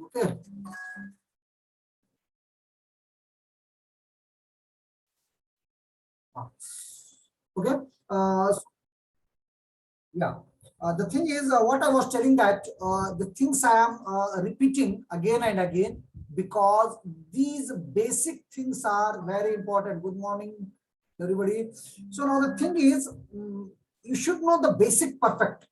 Okay. Okay. Yeah. The thing is, what I was telling that the things I am repeating again and again because these basic things are very important. Good morning, everybody. So now the thing is, you should know the basic perfect.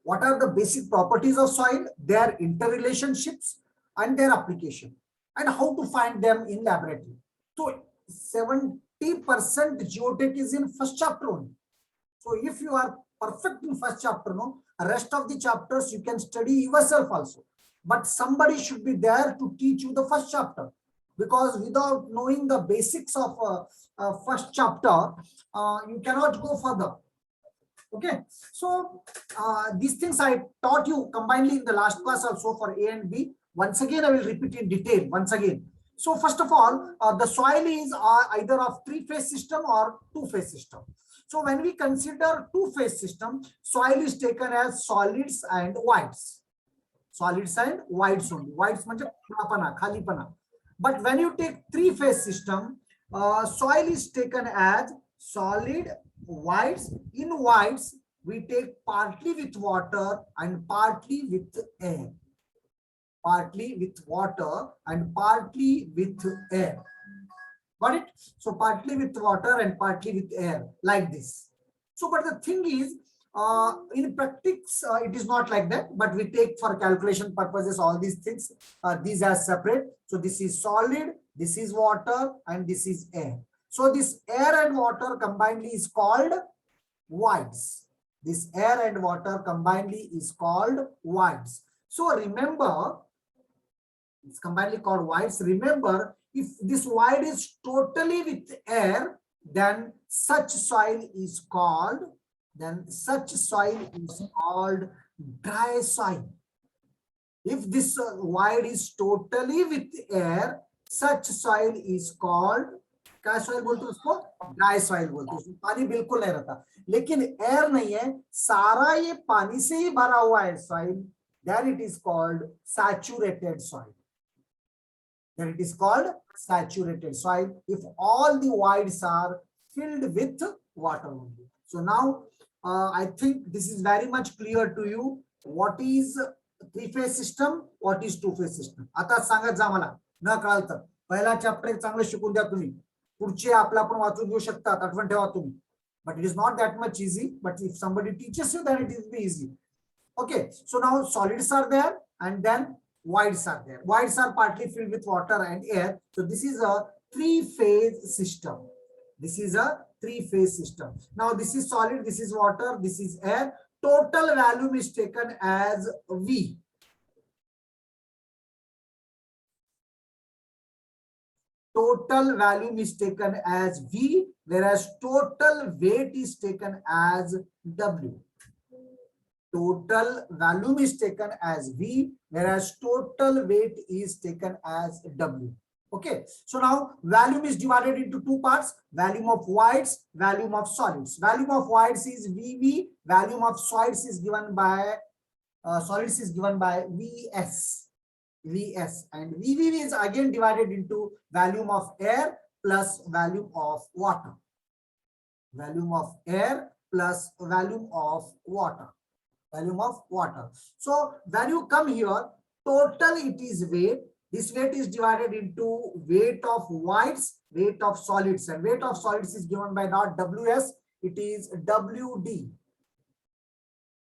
What are the basic properties of soil, their interrelationships, and their application, and how to find them in laboratory. So 70% geotech is in first chapter only. So if you are perfect in first chapter, no, rest of the chapters you can study yourself also. But somebody should be there to teach you the first chapter, because without knowing the basics of first chapter, you cannot go further. Okay, so these things I taught you combinedly in the last class also for A and B. Once again, I will repeat in detail once again. So first of all, the soil is either of three-phase system or two-phase system. So when we consider two-phase system, soil is taken as solids and voids. Solids and voids only. Voids means khulapana, khalipana. But when you take three-phase system, soil is taken as solid, voids. In voids, we take partly with water and partly with air. Partly with water and partly with air. Got it? So partly with water and partly with air, like this. So, but the thing is, in practice, it is not like that, but we take for calculation purposes all these things, these are separate. So this is solid, this is water, and this is air. So this air and water combinedly is called voids. This air and water combinedly is called voids. So remember, it's combinedly called voids. Remember, if this void is totally with air, then such soil is called, dry soil. If this void is totally with air, such soil is called, क्या soil बोलते हैं उसको? Dry soil बोलते हैं. उसमें पानी बिल्कुल नहीं रहता. लेकिन air नहीं है, सारा ये पानी से ही भरा हुआ है soil, then it is called saturated soil. Then it is called saturated soil if all the voids are filled with water only. So now I think this is very much clear to you. What is three-phase system? What is two-phase system? आता सांगत जा मला न कळलं तर पहिला chapter चांगलं शिकून द्या तुम्ही. पुढचे आपला पण वाचून घेऊ शकता, आठवण ठेवा तुम्ही. But it is not that much easy. But if somebody teaches you, then it will be easy. Okay. So now solids are there, and then voids are there. Voids are partly filled with water and air. So this is a three-phase system. This is a three-phase system. Now this is solid, this is water, this is air. Total volume is taken as V. Total volume is taken as V, whereas total weight is taken as W. Total volume is taken as V, whereas total weight is taken as W. Okay, so now volume is divided into two parts: volume of voids, volume of solids. Volume of voids is VV, volume of solids is given by VS. Vs, and VV is again divided into volume of air plus volume of water. Volume of air plus volume of water. Volume of water. So when you come here, total it is weight. This weight is divided into weight of voids, weight of solids, and weight of solids is given by not Ws, it is WD.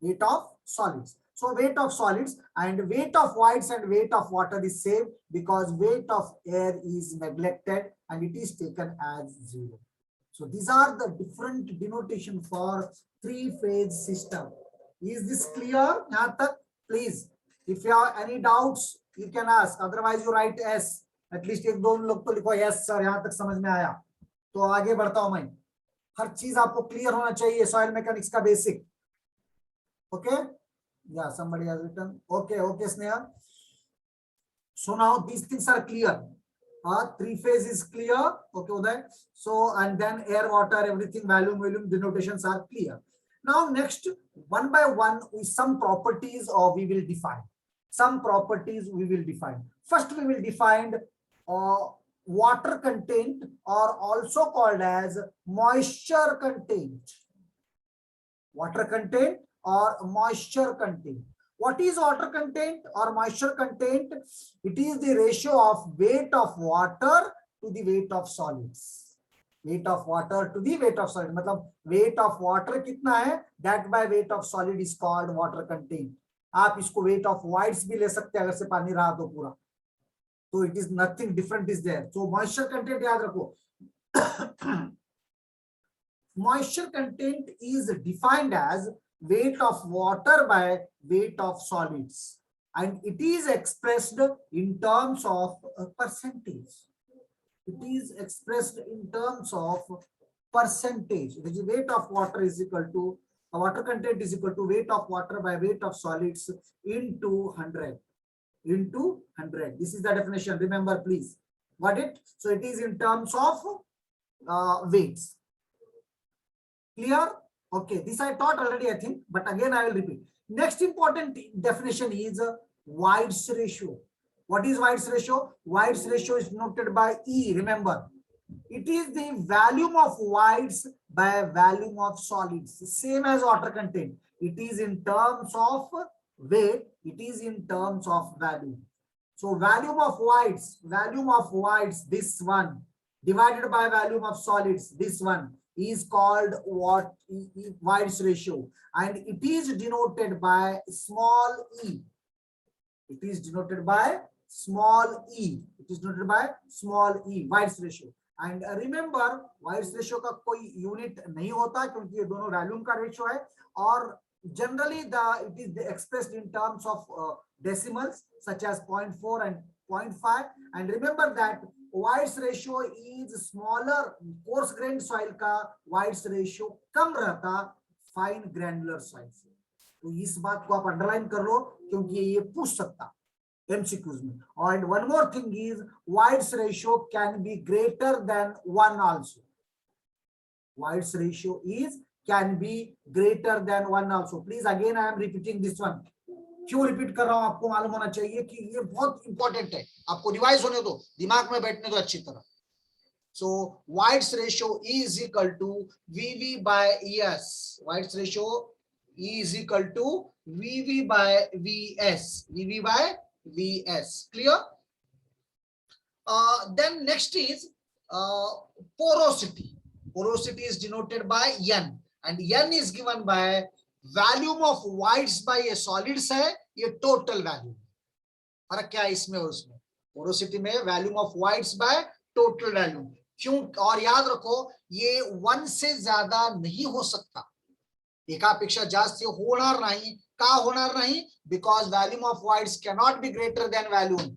Weight of solids. So weight of solids and weight of voids and weight of water is same, because weight of air is neglected and it is taken as 0. So these are the different denotation for three-phase system. Is this clear? Please, if you have any doubts, you can ask. Otherwise, you write S. At least एक दो लोग तो लिखो yes sir, यहाँ तक समझ में आया. तो आगे बढ़ता हूँ मैं. हर चीज आपको क्लियर होना चाहिए soil mechanics का basic. Okay? Yeah, somebody has written. Okay, Sneha. So now these things are clear. Three-phase is clear. Okay, Uday. So, and then air, water, everything, volume denotations are clear. Now next, one by one, with some properties we will define. Some properties we will define. First, we will define water content, or also called as moisture content. Water content or moisture content. What is water content or moisture content? It is the ratio of weight of water to the weight of solids. Weight of water to the weight of solid. मतलब weight of water कितना है? That by weight of solid is called water content. आप इसको weight of whites भी ले सकते हैं अगर से पानी रहा तो पूरा. So it is nothing different is there. So moisture content याद रखो. Moisture content is defined as weight of water by weight of solids, and it is expressed in terms of percentage. It is expressed in terms of percentage. Which is weight of water is equal to water content is equal to weight of water by weight of solids into 100. Into 100. This is the definition. Remember, please. Got it? So it is in terms of weights. Clear? Okay, this I taught already, I think, but again I will repeat. Next important definition is White's ratio. What is White's ratio? White's ratio is denoted by E. Remember, it is the volume of whites by volume of solids. Same as water content. It is in terms of weight. It is in terms of value. So volume of whites, this one, divided by volume of solids, this one, is called what? White's ratio, and it is denoted by small e. It is denoted by small e. It is denoted by small e. White's ratio. And remember, White's ratio का कोई unit नहीं होता क्योंकि ये दोनों volume का ratio है, और generally it is expressed in terms of decimals such as 0.4 and 0.5. And remember that White's ratio is smaller. Coarse grained soil का White's ratio कम रहता fine granular soil से. तो इस बात को आप अंडरलाइन कर लो क्योंकि ये पूछ सकता MCQs में. And one more thing is White's ratio can be greater than 1 also. White's ratio can be greater than 1 also. Please, again I am repeating this one. क्यों रिपीट कर रहा हूं? आपको मालूम होना चाहिए कि ये बहुत इंपॉर्टेंट है. आपको रिवाइज होने दो, दिमाग में बैठने दो अच्छी तरह. So White's ratio is equal to VV by ES. White's ratio is equal to VV by VS. VV by VS. Clear? Then next is porosity. Porosity is denoted by N, and N is given by volume of whites by a solids है, ये total value. फर्क क्या है इसमें और उसमें? Porosity में volume of whites by total volume. क्यों? और याद रखो ये 1 से ज्यादा नहीं हो सकता. एकापेक्षा जास्त होणार नाही. का होणार नाही? Because volume of whites cannot be greater than volume.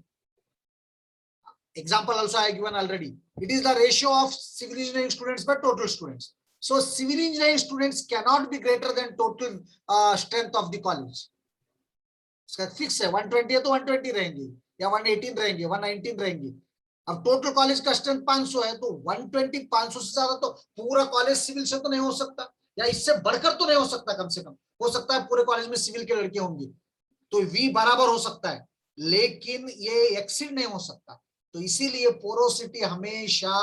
Example also I have given already. It is the ratio of civil engineering students by total students. So civil engineering students cannot be greater than total strength of the college. इसका fix है. 120 है तो 120 रहेंगे, या 118 रहेंगे, 119 रहेंगे. अब total college का स्ट्रेंथ 500 है तो 120, 500 से ज्यादा तो पूरा कॉलेज सिविल से तो नहीं हो सकता, या इससे बढ़कर तो नहीं हो सकता. कम से कम हो सकता है पूरे कॉलेज में सिविल के लड़के होंगे तो वी बराबर हो सकता है, लेकिन ये एक्सीड नहीं हो सकता. तो इसीलिए पोरोसिटी हमेशा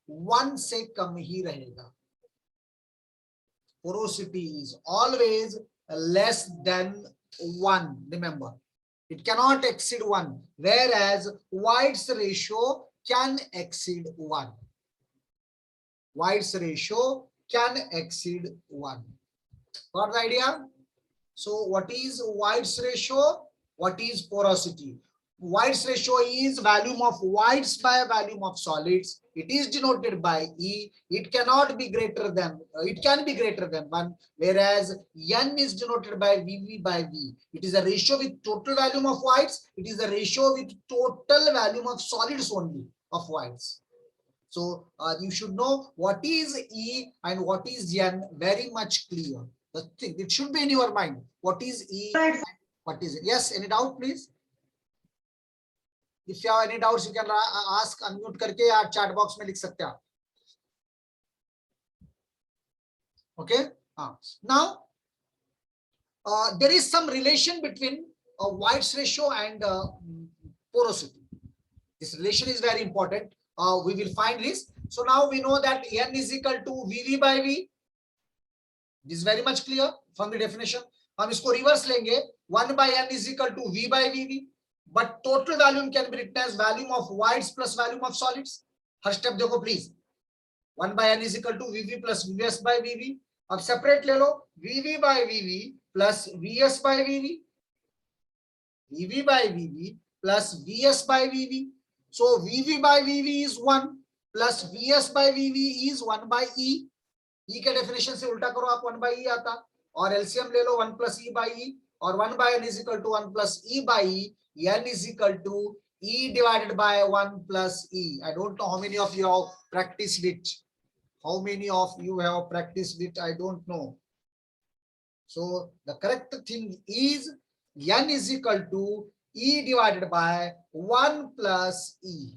1 से कम ही रहेगा. Porosity is always less than 1. Remember, it cannot exceed 1, whereas White's ratio can exceed 1. White's ratio can exceed 1. Got the idea? So what is White's ratio? What is porosity? White's ratio is volume of whites by volume of solids. It is denoted by E. It cannot be greater than, it can be greater than 1, whereas N is denoted by VV by V. It is a ratio with total volume of whites. It is a ratio with total volume of solids only of whites. So you should know what is E and what is N, very much clear. The thing, it should be in your mind. What is E? What is it? Yes, any doubt, please? If you have any doubts, you can ask, unmute करके या chat box में लिख सकते हैं. Okay. Now there is some relation between White's ratio and porosity. This relation is very important. We will find this. So now we know that N is equal to VV by V. This is very much clear from the definition. हम इसको reverse लेंगे. 1 by N is equal to V by VV. But total volume can be written as volume of voids plus volume of solids. Her step देखो please. 1 by N is equal to VV plus VS by VV. अब separate ले लो. VV by VV plus VS by VV. VV by VV plus VS by VV. So VV by VV is 1 plus VS by VV is 1 by E. E के definition से उल्टा करो आप 1 by E आता और LCM ले लो 1 plus E by E और 1 by N is equal to 1 plus E by E. N is equal to E divided by 1 plus E. I don't know how many of you have practiced it. How many of you have practiced it? I don't know. So the correct thing is N is equal to E divided by 1 plus E.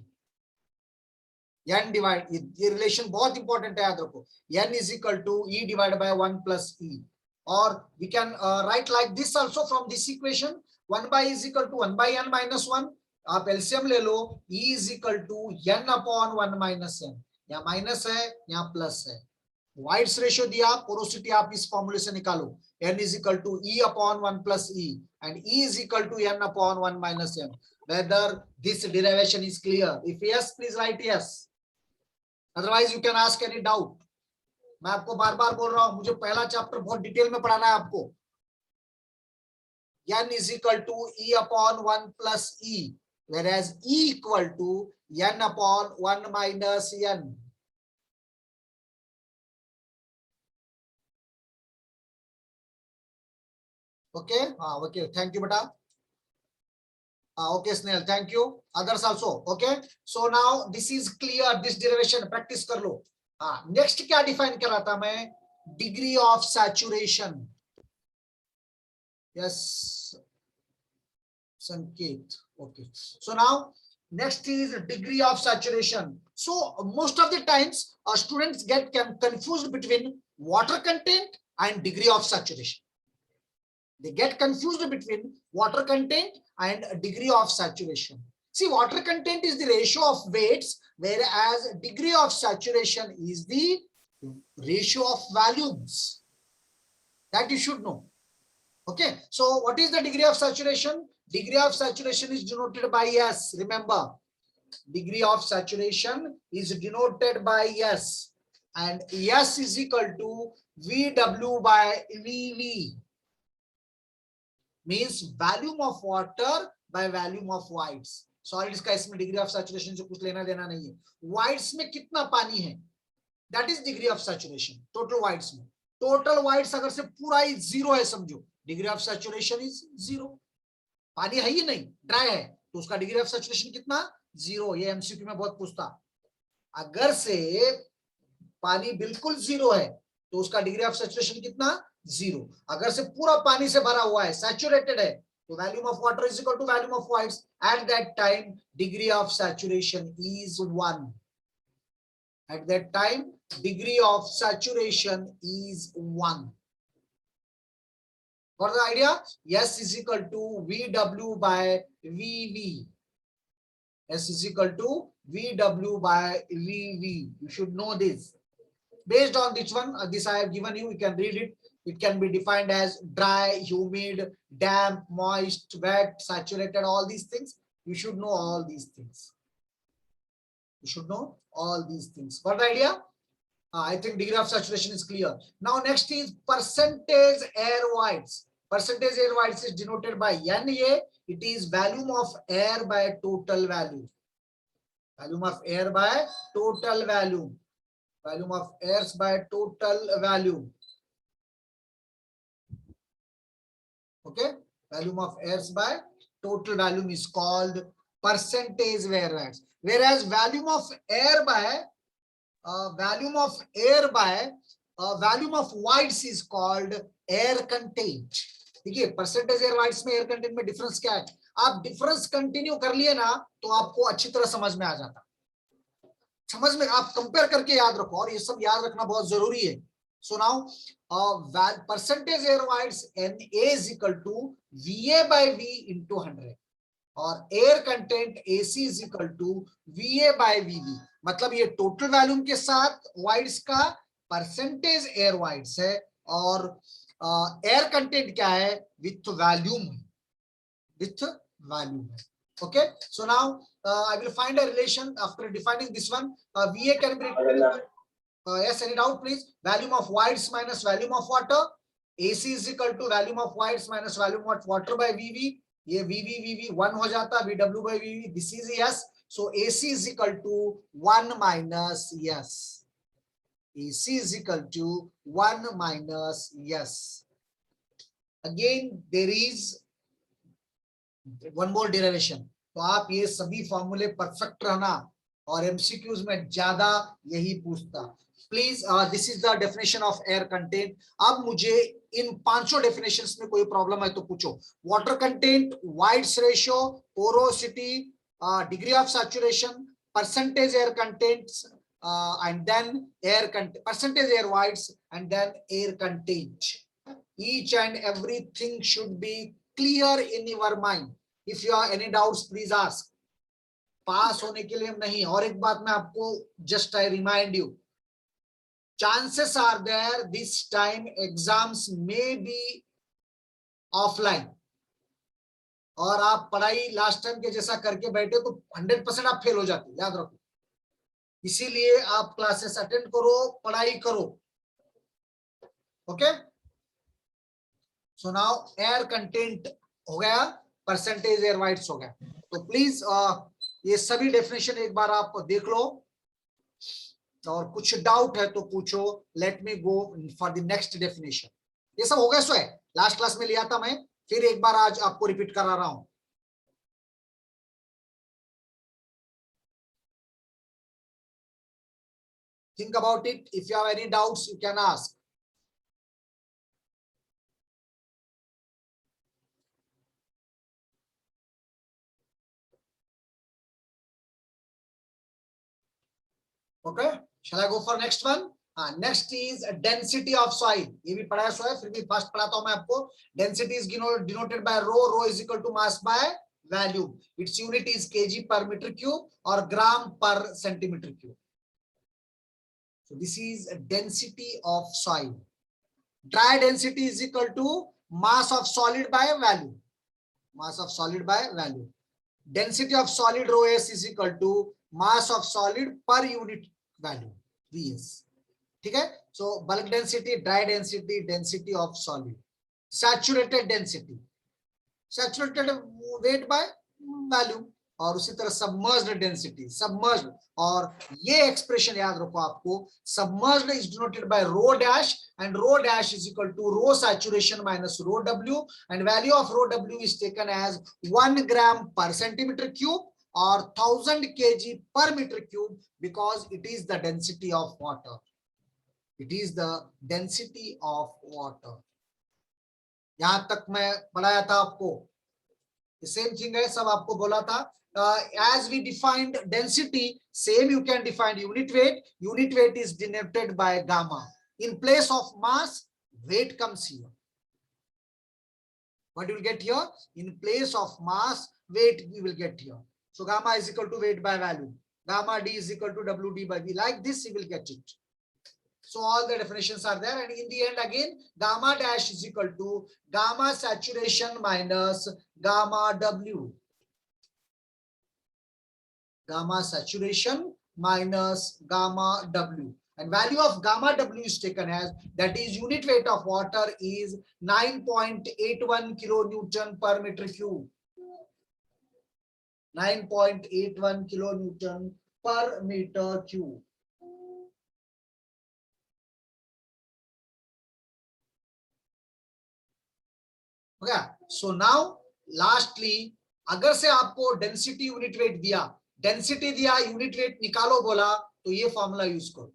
N divided, ये relation बहुत important है याद रखो. N is equal to E divided by 1 plus E. Or we can write like this also from this equation. 1 by E is equal to 1 by N minus 1. आप LCM ले लो. E is equal to N upon 1 minus N. यहाँ minus है, यहाँ plus है. White's ratio दिया, porosity आप इस formula से निकालो. N is equal to E upon 1 plus E and E is equal to N upon 1 minus N. Whether this derivation is clear? If yes, please write yes. Otherwise you can ask any doubt. मैं आपको बार बार बोल रहा हूं, मुझे पहला chapter बहुत detail में पढ़ाना है आपको. N is equal to E upon 1 plus E, whereas E equal to N upon 1 minus N. Okay, okay, thank you beta. Okay, Snell, thank you. Others also. Okay, so now this is clear. This derivation practice कर लो. Next क्या define कर रहा था मैं? Degree of saturation. Yes, Sanket. Okay. So now next is degree of saturation. So most of the times students get confused between water content and degree of saturation. They get confused between water content and degree of saturation. See, water content is the ratio of weights, whereas degree of saturation is the ratio of volumes. That you should know. Okay, so what is the degree of saturation? Degree of saturation is denoted by S. Remember, degree of saturation is denoted by S, and S is equal to VW by VV. Means volume of water by volume of whites. Solids का इसमें degree of saturation से कुछ लेना देना नहीं है. Whites में कितना पानी है? That is degree of saturation. Total whites में. Total whites अगर से पूरा ही zero है समझो. Degree of saturation is zero. पानी है ही नहीं, dry है, तो उसका degree of saturation कितना? Zero. ये MCQ में बहुत पूछता. अगर से पानी बिल्कुल zero है, तो उसका degree of saturation कितना? Zero. अगर से पूरा पानी से भरा हुआ है, saturated है, तो volume of water is equal to volume of whites. At that time, degree of saturation is 1. At that time, degree of saturation is 1. Got the idea? S is equal to VW by VV. S is equal to VW by VV. You should know this. Based on this one, this I have given you, you can read it. It can be defined as dry, humid, damp, moist, wet, saturated, all these things. You should know all these things. You should know all these things. Got the idea? I think degree of saturation is clear. Now next is percentage air voids. Percentage air voids is denoted by NA. It is volume of air by total volume. Volume of air by total volume. Volume of air by total volume. Okay, volume of airs by total volume is called percentage air voids. Whereas volume of air by volume of voids is called air content. देखिए percentage air voids में air content में difference क्या है? आप difference continue कर लिए ना तो आपको अच्छी तरह समझ में आ जाता. समझ में आप कंपेयर करके याद रखो और ये सब याद रखना बहुत जरूरी है. So now percentage air voids NA is equal to VA by V into 100 और air content AC is equal to VA by VV, मतलब ये टोटल वॉल्यूम के साथ वाइड्स का परसेंटेज एयर वाइड्स है और एयर कंटेंट क्या है विथ वॉल्यूम, विथ वॉल्यूम है. Okay, so now I will find a relation after defining this one. VA can be written, yes, any doubt please? Volume of voids minus volume of water. AC is equal to volume of voids minus volume of water by VV. ये VV 1 हो जाता, VW by VV. This is yes. So AC is equal to 1 minus yes. AC is equal to 1 minus yes. Again there is one more derivation. तो आप ये सभी फॉर्मूले perfect रहना और एमसीक्यूज में ज्यादा यही पूछता. Please this is the definition of air content. अब मुझे इन पांचों डेफिनेशंस में कोई प्रॉब्लम है तो पूछो. Water content, wides ratio, porosity, degree of saturation, percentage air contents and then air content, percentage air voids and then air content. Each and everything should be clear in your mind. If you have any doubts please ask. पास होने के लिए नहीं. और एक बात मैं आपको just I remind you, chances are there this time exams may be offline और आप पढ़ाई लास्ट टाइम के जैसा करके बैठे तो 100% आप फेल हो जाते, याद रखो. इसीलिए आप क्लासेस अटेंड करो, पढ़ाई करो. Okay, so now air content हो गया, परसेंटेज एयर वाइड्स हो गया. तो प्लीज ये सभी डेफिनेशन एक बार आप देख लो और कुछ डाउट है तो पूछो. Let me go for the next definition. ये सब हो गया सो है, लास्ट क्लास में लिया था मैं, फिर एक बार आज आपको रिपीट करा रहा हूं. Think about it. If you have any doubts, you can ask. Okay, shall I go for next one? Next is density of soil. ये भी पढ़ा है soil, फिर भी फर्स्ट पढ़ाता हूं मैं आपको. Density is denoted by rho. Rho is equal to mass by volume. Its unit is kg per meter cube or gram per centimeter cube. So this is density of soil. Dry density is equal to mass of solid by volume. Mass of solid by volume. Density of solid rho s is equal to mass of solid per unit value, Vs. ठीक है. So bulk density, dry density, density of solid. Saturated density, saturated weight by volume. और उसी तरह submerged density, submerged, और ये expression याद रखो आपको. Submerged is denoted by rho dash and rho dash is equal to rho saturation minus rho W and value of rho W is taken as 1 gram per centimetre cube or 1000 kg per meter cube because it is the density of water. It is the density of water. यहां तक मैं पढ़ाया था आपको, same thing है, सब आपको बोला था. As we defined density, same you can define unit weight. Unit weight is denoted by gamma. In place of mass, weight comes here. What you will get here? In place of mass, weight we will get here. So gamma is equal to weight by volume. Gamma D is equal to WD by V. Like this, you will get it. So all the definitions are there. And in the end, again, gamma dash is equal to gamma saturation minus gamma W. Gamma saturation minus gamma W. And value of gamma W is taken as, that is unit weight of water is 9.81 kilonewton per meter cube. 9.81 kilonewton per meter cube. Okay, so now lastly, अगर से आपको density unit weight दिया, density दिया, unit weight निकालो बोला, तो ये formula use करो.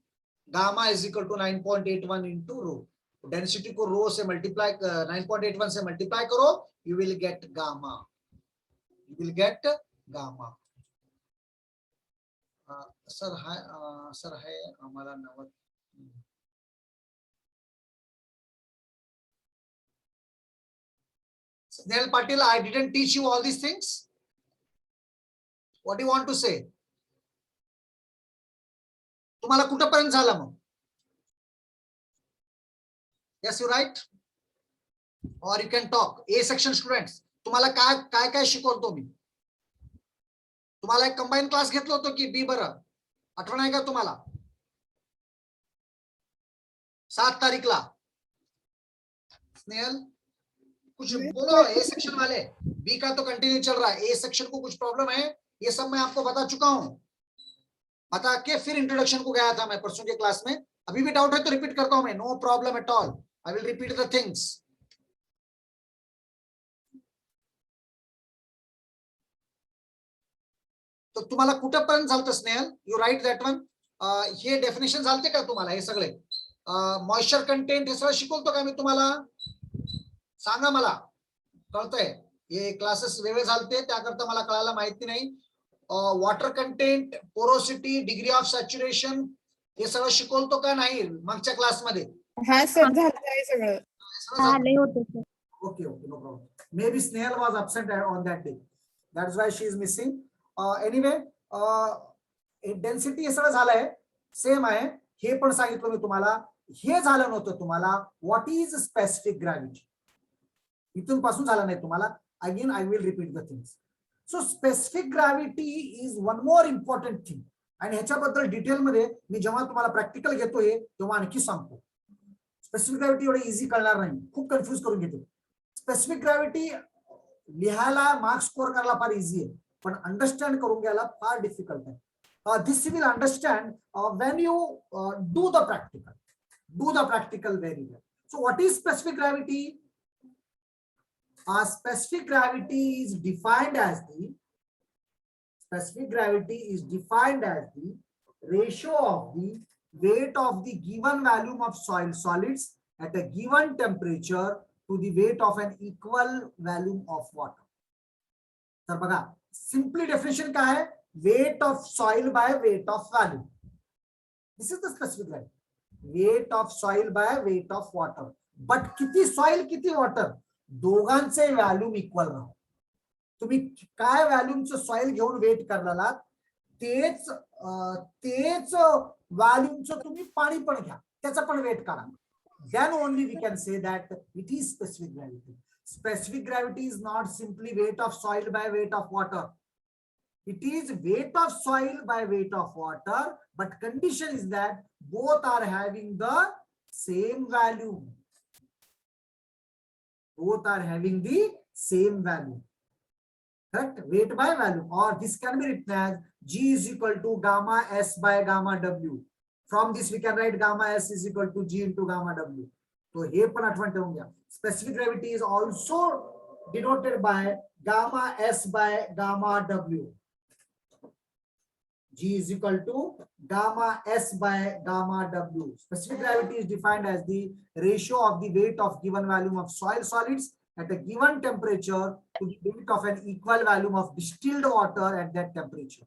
Gamma is equal to 9.81 into rho. Density को रो से मल्टीप्लाई, 9.81 से मल्टीप्लाई करो, you will get gamma. You will get gamma. Sir है हमारा number Snell Patil, I didn't teach you all these things. What do you want to say? तुम्हाला कुठपर्यंत झालं मग? Yes, you right? Or you can talk. A section students, तुम्हाला काय काय शिकवतो मी? तुम्हाला एक कंबाईन क्लास घेतलं होतं की बी बरं? आठवण आहे का तुम्हाला? 7 तारीखला. स्नेहल कुछ बोलो ए सेक्शन वाले. बी का तो कंटिन्यू चल रहा है. ए सेक्शन को कुछ प्रॉब्लम है? ये सब मैं आपको बता चुका हूं. बता के फिर इंट्रोडक्शन को गया था मैं परसों के क्लास में. अभी भी डाउट है तो रिपीट करता हूं मैं. No problem at all. I will repeat the things. तो तुम्हाला कुठपर्यंत झालं Snehal? You write that one. हे डेफिनेशन झालते का तुम्हाला हे सगळे? मॉइश्चर कंटेंट हे सगळं शिकवतो का मी तुम्हाला? सांगा मला. कळतंय? हे क्लासेस वेगळे झालते त्याकरता मला कळायला माहिती नाही. Water content, porosity, degree of saturation हे सगळं शिकवतो का नाही मागच्या क्लासमध्ये? हा सर झालंय सगळं. Okay, okay, no problem. Maybe Snehal was absent on that day. That's why she is missing. Anyway, density हे सगळं झालंय, सेम आहे. हे पण सांगितलं मी तुम्हाला. हे झालं नव्हतं तुम्हाला. What is specific gravity? इथून पासून झालं नाही तुम्हाला. Again I will repeat the things. So specific gravity is one more important thing. आणि ह्याच्याबद्दल डिटेलमध्ये मी जेव्हा तुम्हाला प्रॅक्टिकल घेतोय तेव्हा आणखी सांगतो. स्पेसिफिक ग्रॅव्हिटी एवढं इझी कळणार नाही, खूप कन्फ्युज करून घेतो. स्पेसिफिक ग्रॅव्हिटी लिहायला मार्क्स स्कोर करायला फार इझी आहे, पण अंडरस्टँड करून घ्यायला फार डिफिकल्ट आहे. This will understand when you do the practical. Do the practical very well. So what is specific gravity? Specific gravity is defined as the ratio of the weight of the given volume of soil solids at a given temperature to the weight of an equal volume of water. तर बघा, simply definition काय आहे? Weight of soil by weight of volume. This is the specific gravity. Weight of soil by weight of water. But किती soil किती water दोघांचे volume equal राहू. तुम्ही काय व्हॅल्यूमचं soil घेऊन वेट करला तेच व्हॅल्यूमचं तुम्ही पाणी पण घ्या, त्याचं पण वेट करा. Then only we can say that it is specific gravity. Specific gravity is not simply weight of soil by weight of water. It is weight of soil by weight of water, but condition is that both are having the same value. Both are having the same value. Correct? Weight by value. Or this can be written as G is equal to gamma S by gamma W. From this we can write gamma S is equal to G into gamma W. So here पण आठवण ठेवून घ्या. Specific gravity is also denoted by gamma S by gamma W. G is equal to gamma S by gamma W. Specific gravity is defined as the ratio of the weight of given volume of soil solids at a given temperature to the weight of an equal volume of distilled water at that temperature.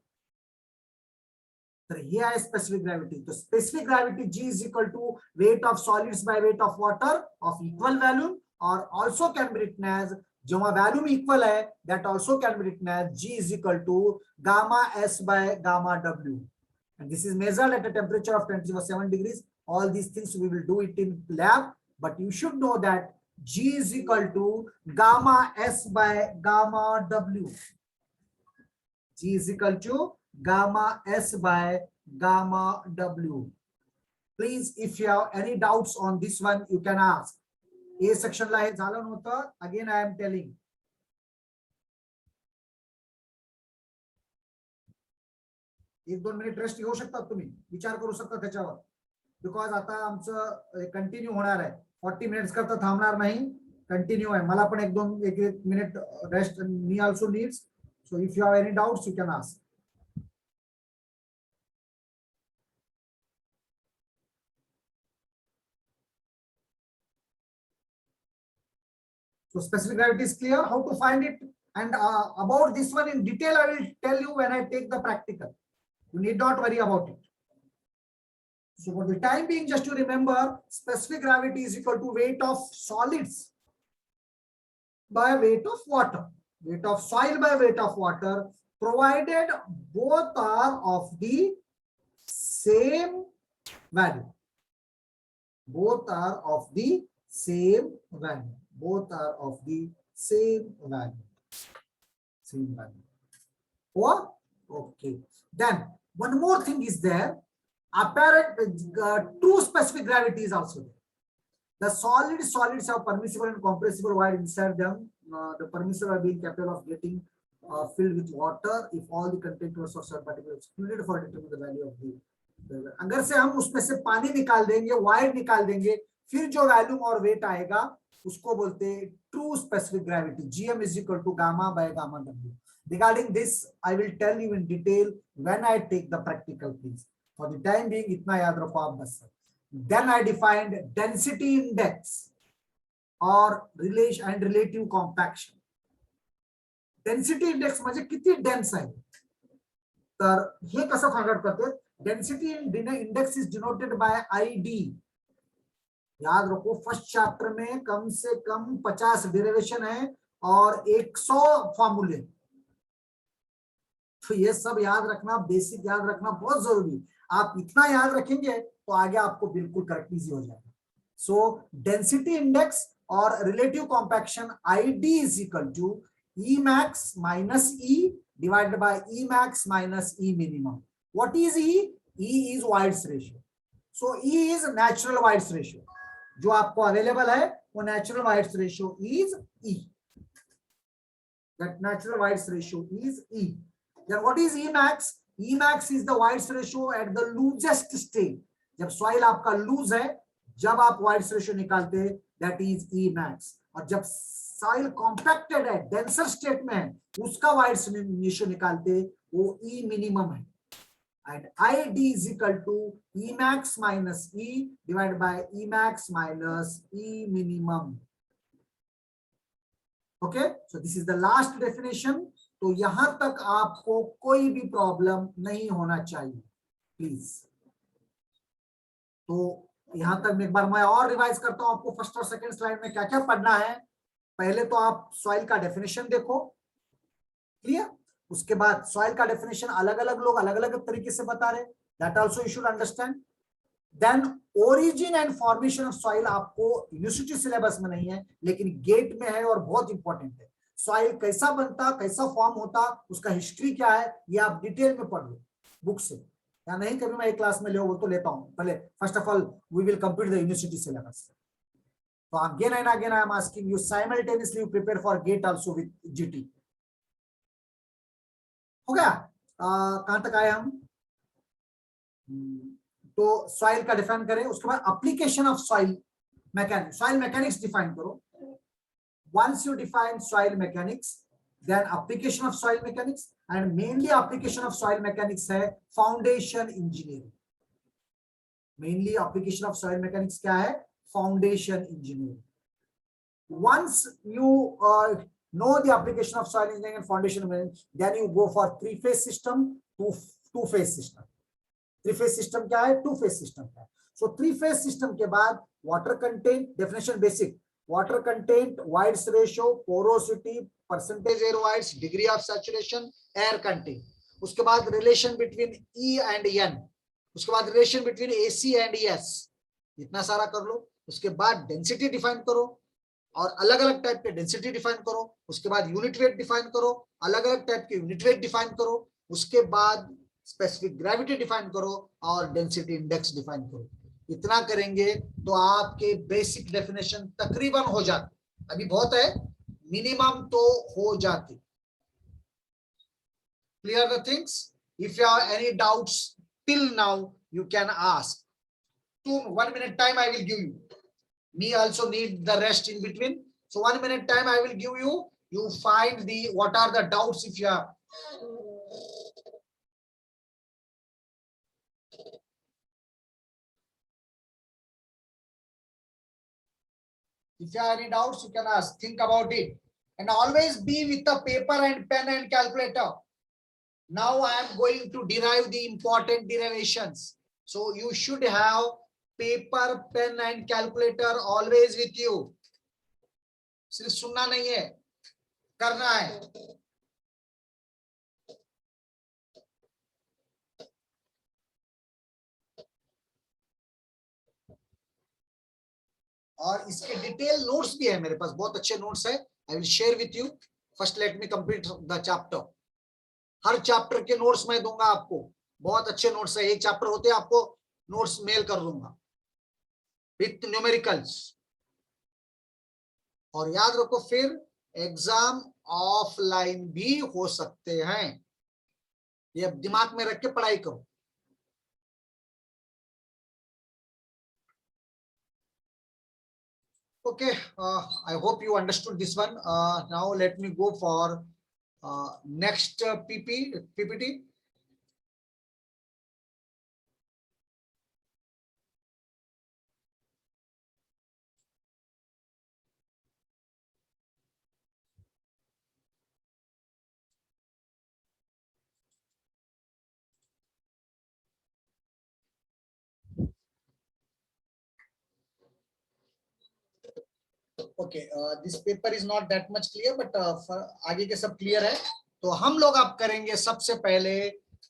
So here is specific gravity. So specific gravity G is equal to weight of solids by weight of water of equal volume, or also can be written as जेव्हा volume equal है, that also can be written as G is equal to gamma S by gamma W, and this is measured at a temperature of 27 degrees. All these things we will do it in lab, but you should know that G is equal to gamma S by gamma W. G is equal to gamma S by gamma W. Please, if you have any doubts on this one, you can ask. A section ला हे झालं नव्हतं. Again I am telling. एक दोन minute rest घेऊ शकता तुम्ही, विचार करू शकता त्याच्यावर. बिकॉज आता आमचं कंटिन्यू होणार आहे. 40 मिनिट्स करता थांबणार नाही, कंटिन्यू आहे. मला पण एक minute rest me also needs. So if you have any doubts you can ask. So specific gravity is clear. How to find it, and about this one in detail I will tell you when I take the practical. You need not worry about it. So for the time being, just to remember, specific gravity is equal to weight of solids by weight of water, weight of soil by weight of water, provided both are of the same value. Both are of the same value. Both are of the same value. Same value. Or okay. Then one more thing is there. Apparent true specific gravity is also there. The solids have permissible and compressible void inside them. The permissible are being capable of getting filled with water if all the containers of certain particles excluded for determining the value of the. अगर से हम उसमें से पानी निकाल देंगे, wide निकाल देंगे, फिर जो वैल्यूम और वेट आएगा उसको बोलते हैं true specific gravity. GM is equal to gamma by gamma W. Regarding this, I will tell you in detail when I take the practical, please. For the time being, इतना याद रखो आप बस. Then I defined density index or relation and relative compaction. Density index म्हणजे किती dense आहे. तर हे कसं फाइंड आउट करते? Density index is denoted by ID. याद रखो फर्स्ट चैप्टर में कम से कम 50 डेरिवेशन है और 100 फॉर्मूले. तो ये सब याद रखना, बेसिक याद रखना बहुत जरूरी. आप इतना याद रखेंगे तो आगे आपको बिल्कुल करेक्ट इजी हो जाएगा. सो डेंसिटी इंडेक्स और relative compaction ID is equal to E max minus E divided by E max minus E minimum. What is E? E is White's ratio. So E is natural White's ratio. जो आपको available है वो natural White's ratio is E. That natural White's ratio is E. Then what is E max? E max is the White's ratio at the loosest state. जब soil आपका loose है, जब आप White's ratio निकालते हैं, that is E max. और जब soil compacted है, denser state में है, उसका White's ratio निकालते हैं, वो E minimum है. And ID is equal to E max minus E divided by E max minus E minimum. Okay, so this is the last definition. तो यहां तक आपको कोई भी प्रॉब्लम नहीं होना चाहिए प्लीज. तो यहां तक एक बार मैं और रिवाइज करता हूं आपको फर्स्ट और सेकंड स्लाइड में क्या क्या पढ़ना है. पहले तो आप सॉइल का डेफिनेशन देखो, क्लियर. उसके बाद सॉइल का डेफिनेशन अलग अलग लोग अलग अलग तरीके से बता रहे, that also you should understand. Then origin and formation of soil आपको यूनिवर्सिटी सिलेबस में नहीं है लेकिन गेट में है और बहुत इंपॉर्टेंट है. सॉइल कैसा बनता, कैसा फॉर्म होता, उसका हिस्ट्री क्या है, ये आप डिटेल में पढ़ लो बुक से, या नहीं कभी मैं एक क्लास में ले वो तो लेता हूं. पहले first of all we will complete the university syllabus. तो again and again I am asking you simultaneously you prepare for GATE also with GT. हो गया? कहां तक आए हम? तो सॉइल का डिफाइन करें, उसके बाद application of soil mechanics. Soil mechanics define करो. Once you define soil mechanics, then application of soil mechanics, and mainly application of soil mechanics है foundation engineering. Mainly application of soil mechanics क्या है? Foundation engineering. Once you know the application of soil engineering and foundation engineering, then you go for three-phase system, two-phase system. Three-phase system क्या है? Two-phase system है. So three-phase system के बाद water content definition basic. Water content, White's ratio, porosity, percentage air Whites, degree of saturation, air content. उसके बाद relation between E and N. उसके बाद relation between AC and ES. इतना सारा कर लो. उसके बाद density define करो और अलग अलग टाइप के density define करो. उसके बाद unit weight define करो, अलग अलग टाइप के unit weight define करो. उसके बाद specific gravity define करो और density index define करो. इतना करेंगे तो आपके बेसिक डेफिनेशन तकरीबन हो जाते. अभी बहुत है, मिनिमम तो हो जाती. Clear the things? If you have any doubts till now you can ask. 1 minute time I will give you. Me also need the rest in between. So 1 minute time I will give you. You find the what are the doubts if you have. If you have any doubts, you can ask. Think about it, and always be with the paper and pen and calculator. Now I am going to derive the important derivations. So you should have paper, pen, and calculator always with you. सिर्फ सुनना नहीं है, करना है। और इसके detail notes भी है मेरे पास, बहुत अच्छे नोट्स है। I will share with you. First let me complete the chapter. Her chapter के नोट्स मैं दूंगा आपको, बहुत अच्छे नोट्स है। एक चैप्टर होते आपको नोट्स मेल कर दूंगा विथ न्यूमेरिकल्स। और याद रखो फिर एग्जाम ऑफलाइन भी हो सकते हैं, ये दिमाग में रख के पढ़ाई करो। Okay, I hope you understood this one. Now let me go for next PPT. Okay, this paper is not that much clear, but आगे के सब क्लियर है। तो हम लोग आप करेंगे सबसे पहले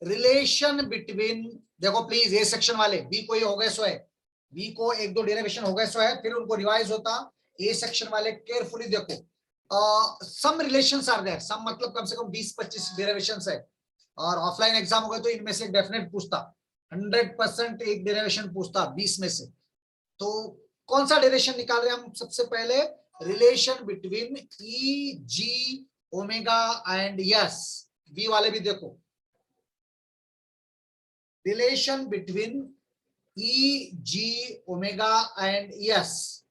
रिलेशन बिटवीन, देखो प्लीज ए सेक्शन वाले, बी को हो गए सो है, बी को एक दो डेरिवेशन हो गए सो है, फिर उनको रिवाइज होता। ए सेक्शन वाले केयरफुली देखो, सम रिलेशंस आर देयर, सम मतलब कम से कम 20-25 डेरिवेशंस है। और ऑफलाइन एग्जाम हो गए तो इनमें से डेफिनेट पूछता, 100% एक डेरिवेशन पूछता 20 में से। तो कौन सा डेरिवेशन निकाल रहे हैं हम सबसे पहले? Relation between E G omega and S. B वाले भी देखो, relation between E G omega and S,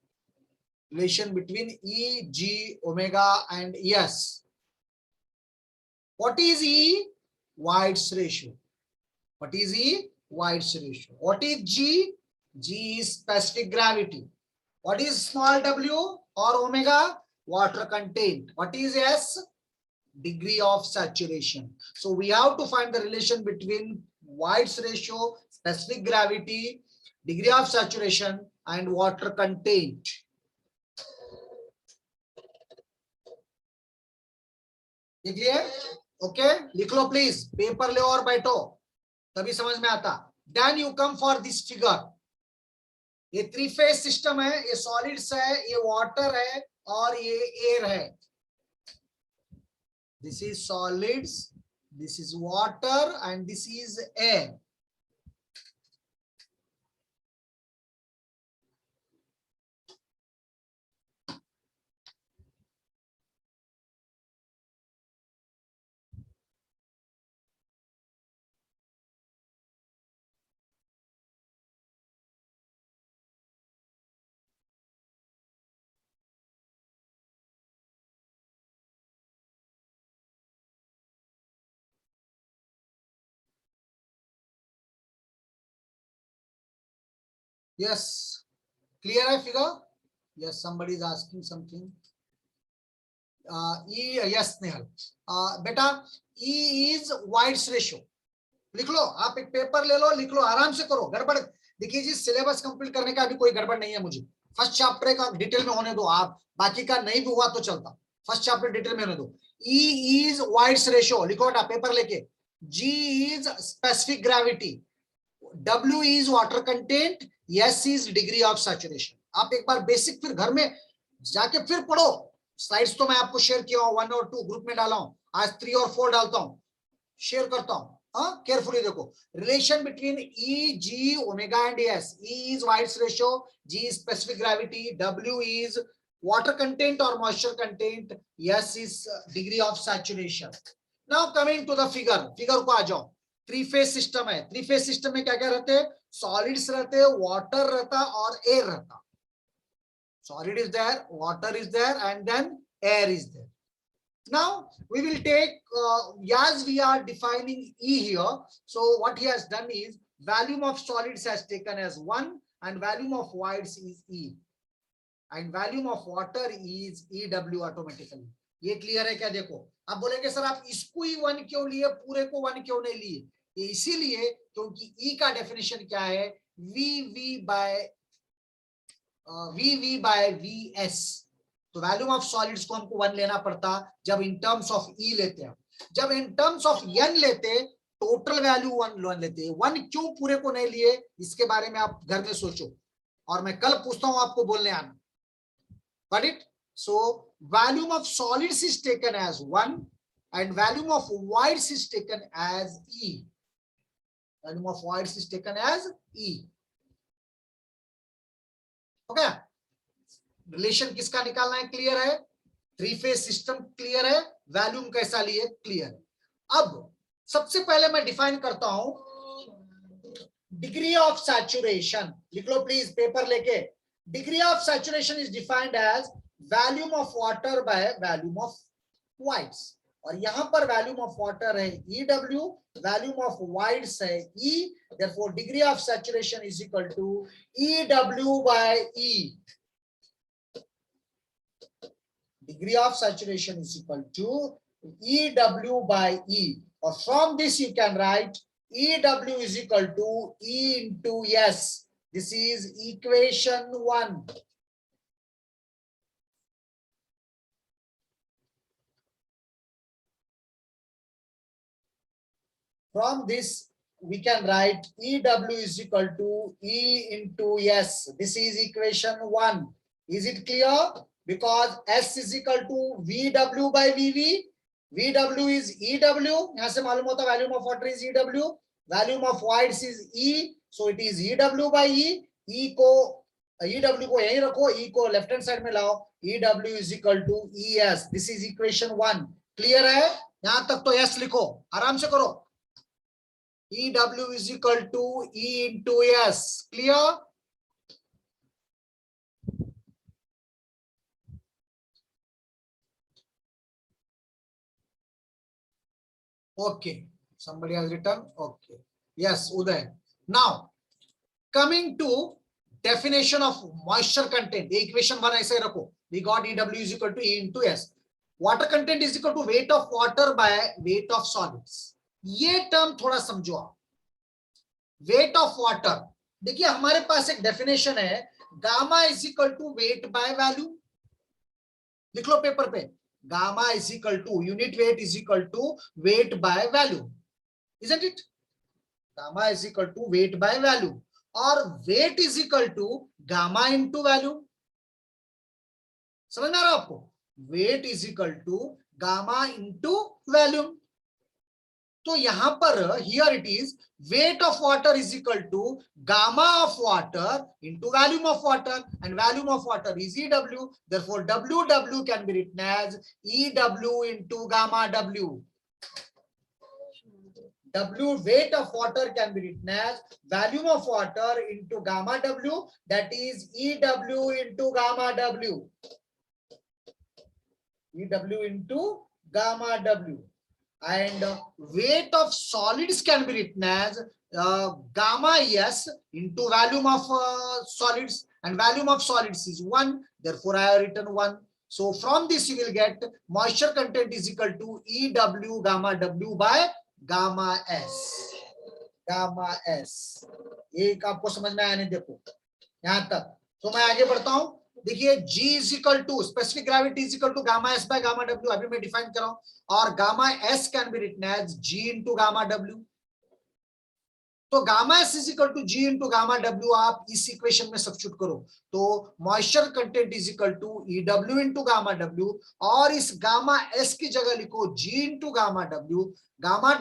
relation between E, G, omega and S. What is E? White's ratio. What is E? White's ratio. What is G? G is specific gravity. What is small w or omega? Water content. What is S? Degree of saturation. So we have to find the relation between White's ratio, specific gravity, degree of saturation and water content. लिख लिए? Okay, लिख लो please, paper ले और बैठो, तभी समझ में आता। Then you come for this figure. ये थ्री फेज सिस्टम है, ये सॉलिड्स है, ये वाटर है और ये एयर है। This is solids, this is water and this is air. Yes, clear है figure? Yes, somebody is asking something. Yes Nehal, बेटा E is White's ratio। लिख लो, आप एक पेपर ले लो, लिख लो, आराम से करो, गड़बड़ देखिए जी, सिलेबस कंप्लीट करने का अभी कोई गड़बड़ नहीं है मुझे। फर्स्ट चैप्टर का डिटेल में होने दो आप, बाकी का नहीं भी हुआ तो चलता, फर्स्ट चैप्टर डिटेल में होने दो। E is White's ratio, लिखो बेटा पेपर लेके। G is specific gravity, W is water content, S is degree of saturation। आप एक बार बेसिक फिर घर में जाके फिर पढ़ो। स्लाइड्स तो मैं आपको शेयर किया हूं, 1 और 2 ग्रुप में डाला हूं, आज 3 और 4 डालता हूं, शेयर करता हूं। हाँ, केयरफुली देखो, relation between E G omega and S. E is White's ratio, G is specific gravity, W is water content or moisture content, S is degree of saturation। Now coming to the figure, figure को आ जाओ। Three phase system है, three phase system में क्या क्या रहते हैं? Solids रहते, water रहता और एयर रहता। Solid is there, water is there, and then air is there. Now we will take, as we are defining E here, so what he has done is volume of solids has taken as 1 and volume of voids is E and volume of water is EW automatically। ये clear है क्या? देखो, आप बोलेंगे sir आप इसको ही 1 क्यों लिए, पूरे को 1 क्यों नहीं लिए? ये इसीलिए क्योंकि E का डेफिनेशन क्या है? VV by VS। तो वॉल्यूम ऑफ सॉलिड्स को हमको 1 लेना पड़ता जब इन टर्म्स ऑफ ई लेते हैं। जब इन टर्म्स ऑफ एन लेते टोटल वैल्यू 1 लेते। 1 क्यों पूरे को नहीं लिए इसके बारे में आप घर में सोचो और मैं कल पूछता हूं आपको बोलने आना। Got it? So volume of solids is taken as 1 and volume of voids is taken as E. Volume of voids is taken as E. Okay? Relation किसका निकालना है क्लियर है। थ्री फेज सिस्टम क्लियर है। Volume कैसा लिए clear है। अब सबसे पहले मैं डिफाइन करता हूं डिग्री ऑफ सैचुरेशन। लिख लो प्लीज पेपर लेके। Degree of saturation is defined as volume of water by volume of voids. और यहां पर वॉल्यूम ऑफ वाटर है EW, वॉल्यूम ऑफ वाइड्स है E, therefore degree of saturation is equal to EW by E। Degree of saturation is equal to EW by E. Or from this you can write EW is equal to E into S. This is equation 1. From this we can write EW is equal to E into S. This is equation 1. Is it clear? Because S is equal to VW by VV. VW is EW. यहाँ से मालूम होता volume of water is EW. Volume of wides is E. So it is EW by E. EW को यहीं रखो, E को left hand side में लाओ. EW is equal to ES. This is equation 1. Clear है? यहां तक तो S लिखो, आराम से करो. EW is equal to E into S. Clear? Okay. Somebody has written. Okay. Yes, Uday. Now, coming to definition of moisture content. The equation 1 ऐसे रखो. We got EW is equal to E into S. Water content is equal to weight of water by weight of solids. ये term थोड़ा समझो आप. Wait of water, देखिए हमारे पास एक definition है gamma is equal to weight by value. लिख लो पेपर पे. Gamma is equal to unit weight is equal to weight by value. Isn't it? Gamma is equal to weight by value और weight is equal to gamma into value. समझ में आ रहा है आपको? Weight is equal to gamma into value. तो यहां पर here it is weight of water is equal to gamma of water into volume of water, and volume of water is EW. Therefore WW can be written as EW into gamma W. Weight of water can be written as volume of water into gamma W, that is EW into gamma W. EW into gamma W. And weight of solids can be written as gamma S into volume of solids, and volume of solids is 1. Therefore, I have written 1. So from this you will get moisture content is equal to EW gamma W by gamma S. Gamma S. एक आपको समझ में आया नहीं? देखो यहाँ तक. तो मैं आगे बढ़ता हूँ. देखिए G is equal to specific gravity is equal to gamma S by gamma W. अभी मैं डिफाइन कर रहा हूं. और gamma S can be written as G into gamma W. तो gamma S is equal to G into gamma W आप इस equation में सब्स्टिट्यूट करो तो moisture content is equal to EW into gamma W, और इस गामा S की जगह लिखो G into gamma W. Gamma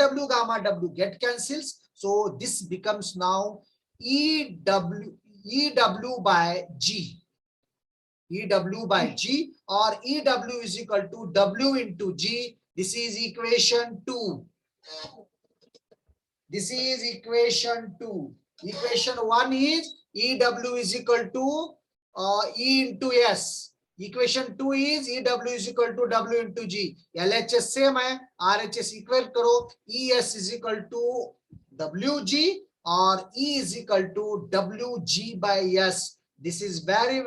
W get cancels, so this becomes now EW by G. EW by G, or EW is equal to W into G. This is equation 2. This is equation 2. Equation 1 is EW is equal to E into S. Equation 2 is EW is equal to W into G. LHS same है, RHS equal करो. ES is equal to WG और E is equal to WG by S. This is very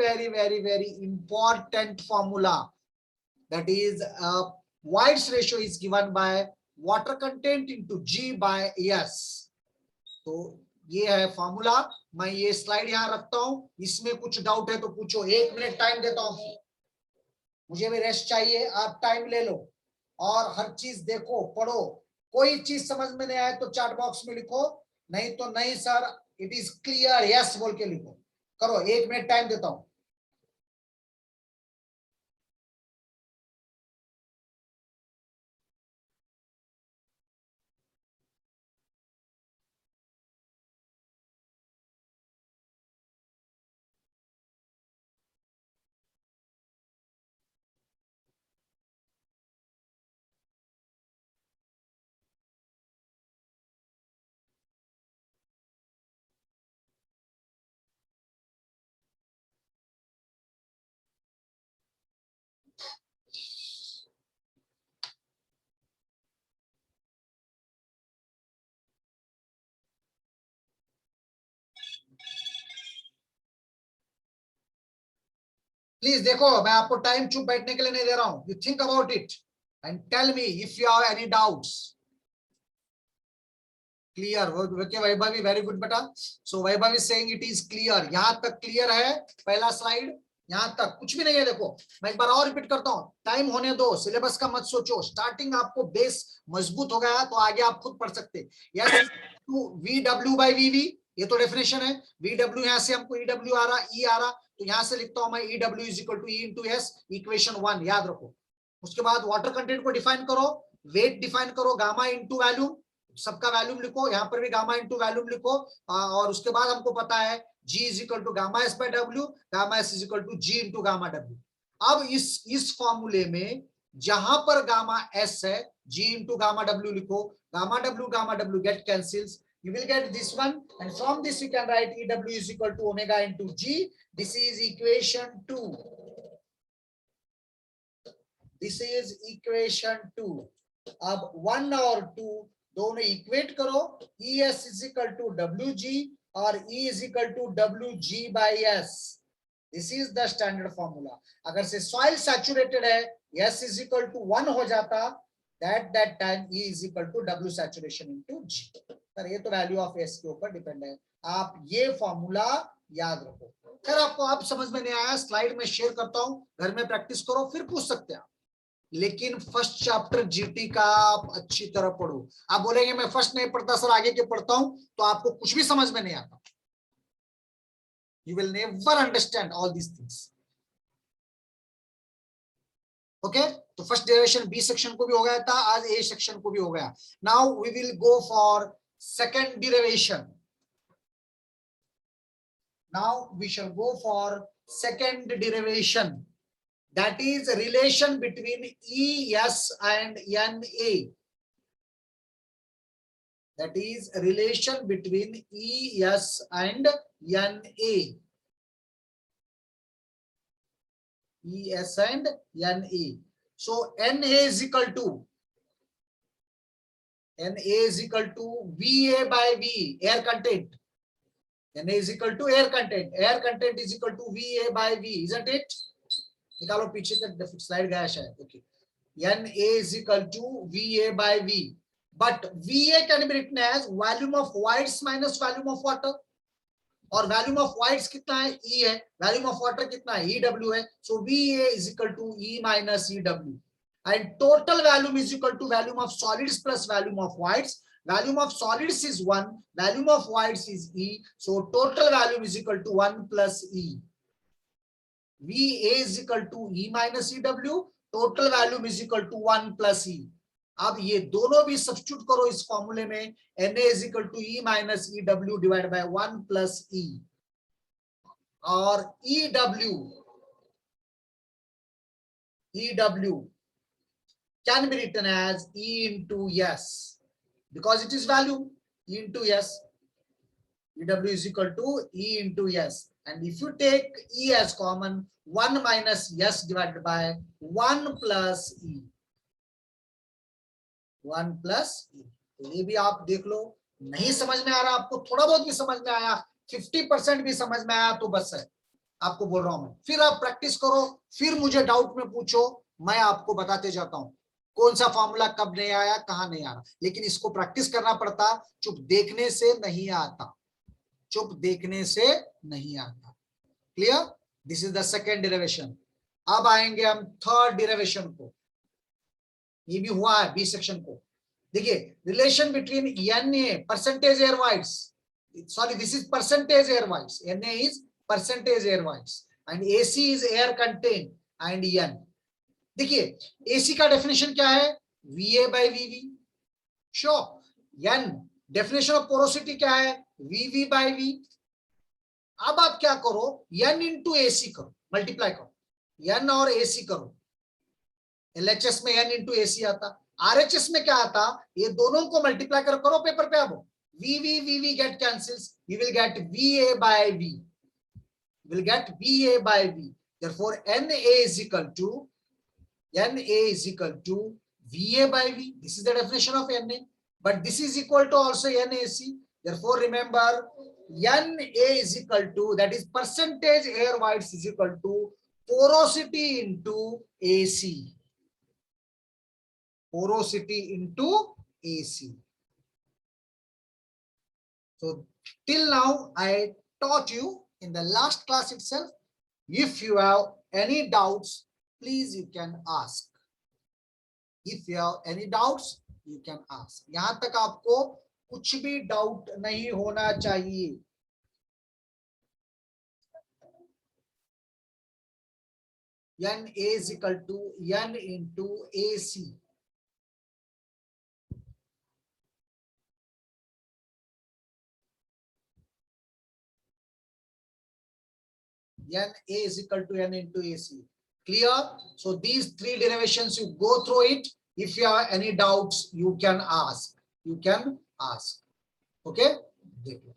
important formula. That is White's ratio is given by water content into G by S. तो ये है formula. मैं ये slide यहाँ रखता हूं. इसमें कुछ डाउट है तो पूछो. 1 मिनट टाइम देता हूं. मुझे भी रेस्ट चाहिए, आप टाइम ले लो और हर चीज देखो, पढ़ो। कोई चीज समझ में नहीं आए तो चैट बॉक्स में लिखो, नहीं तो नहीं sir it is clear yes बोल के लिखो। करो, 1 मिनट टाइम देता हूं। प्लीज देखो, मैं आपको टाइम चुप बैठने के लिए नहीं दे रहा हूं। You think about it and tell me if you have any doubts. Clear? Okay Vaibhavi, very good बेटा। So Vaibhavi saying it is clear. यहां तक क्लियर है? पहला स्लाइड यहां तक कुछ भी नहीं है। देखो मैं एक बार और रिपीट करता हूं, टाइम होने दो, सिलेबस का मत सोचो। स्टार्टिंग आपको बेस मजबूत हो गया तो आगे आप खुद पढ़ सकते। S to V W by V V, ये तो डेफिनेशन है। वी डब्ल्यू यहां से हमको ई डब्ल्यू आ रहा, ई आ रहा, तो यहां से लिखता हूं मैं E W is equal to E into S, equation 1 याद रखो। उसके बाद वाटर कंटेंट को डिफाइन करो, वेट डिफाइन करो, गामा इंटू वैल्यूम, सबका वैल्यूम लिखो, यहाँ पर भी गामा इंटू वैल्यूम लिखो। और उसके बाद हमको पता है G is equal to gamma S by W, gamma S is equal to G into gamma W. अब इस फॉर्मूले में जहां पर गामा एस है, G इंटू गामा डब्ल्यू लिखो, gamma W get cancels, you will get this one, and from this you can write EW is equal to omega into G. This is equation 2. This is equation 2. अब 1 और 2 दोनों equate करो, E S is equal to W G और E is equal to W G by S. This is the standard formula. अगर से soil saturated है, S is equal to 1 हो जाता, that time E is equal to W saturation into G. Sir ये तो value of S के ऊपर depend है, आप ये फॉर्मूला याद रखो। सर आपको आप समझ में नहीं आया, स्लाइड में शेयर करता हूं, घर में प्रैक्टिस करो, फिर पूछ सकते हैं आप। लेकिन फर्स्ट चैप्टर जीटी का आप अच्छी तरह पढ़ो। आप बोलेंगे मैं फर्स्ट नहीं पढ़ता सर, आगे के पढ़ता हूं, तो आपको कुछ भी समझ में नहीं आता। You will never understand all these things. Okay, तो फर्स्ट डेरिवेशन बी सेक्शन को भी हो गया था, आज ए सेक्शन को भी हो गया। Now we will go for second derivation. Now we shall go for second derivation, that is relation between ES and NA. That is relation between ES and NA. ES and NA. So NA is equal to VA by V, air content. NA is equal to air content. Air content is equal to VA by V, isn't it? निकालो पीछे का slide गया शायद। Okay, NA is equal to VA by V, but VA can be written as volume of voids minus volume of water, और volume of voids कितना है? E है, volume of water कितना है? EW है, so VA is equal to E minus EW, and total volume is equal to volume of solids plus volume of voids. Volume of solids is 1, volume of voids is E, so total volume is equal to 1 plus E. VA is equal to E minus EW, total volume is equal to 1 plus E. अब ये दोनों भी substitute करो इस फॉर्मूले में, Na is equal to E minus EW divided by 1 plus E, और EW can be written as E into S because it is volume. E into S, EW is equal to E into S, and if you take E as common, 1 minus S divided by 1 plus E, 1 plus E. तो ये भी आप देख लो, नहीं समझ में आ रहा आपको, थोड़ा बहुत भी समझ में आया, 50% भी समझ में आया तो बस है, आपको बोल रहा हूं मैं। फिर आप प्रैक्टिस करो, फिर मुझे डाउट में पूछो, मैं आपको बताते जाता हूं कौन सा फॉर्मूला कब नहीं आया, कहां नहीं आ रहा। लेकिन इसको प्रैक्टिस करना पड़ता, चुप देखने से नहीं आता, चुप देखने से नहीं आता। Clear? This is the second derivation. अब आएंगे हम थर्ड डेरिवेशन को, ये भी हुआ है बी सेक्शन को। देखिए relation between N A percentage air voids, sorry this is percentage air voids, N A is percentage air voids and AC is air content and N. देखिए एसी का definition क्या है, VA by VV. Sure. N definition of porosity क्या है, VV by V. अब आप क्या करो, एन इंटू एसी करो, मल्टीप्लाई करो, एन और एसी करो। एलएचएस में एन इंटू एसी आता, आरएचएस में क्या आता, ये दोनों को मल्टीप्लाई करो पेपर पे। अब we get cancels, you will get VA by V, will get VA by V. Therefore, NA is equal to VA by V. This is the definition of NA. But this is equal to also NAC. Therefore, remember NA is equal to, that is percentage air voids is equal to porosity into AC. Porosity into AC. So till now I taught you in the last class itself. If you have any doubts, please you can ask. If you have any doubts, you can ask. यहां तक आपको कुछ भी doubt नहीं होना चाहिए। N A is equal to N into AC. N A is equal to N into AC. Clear? So these three derivations, you go through it. If you have any doubts, you can ask. You can ask. Okay? देखो,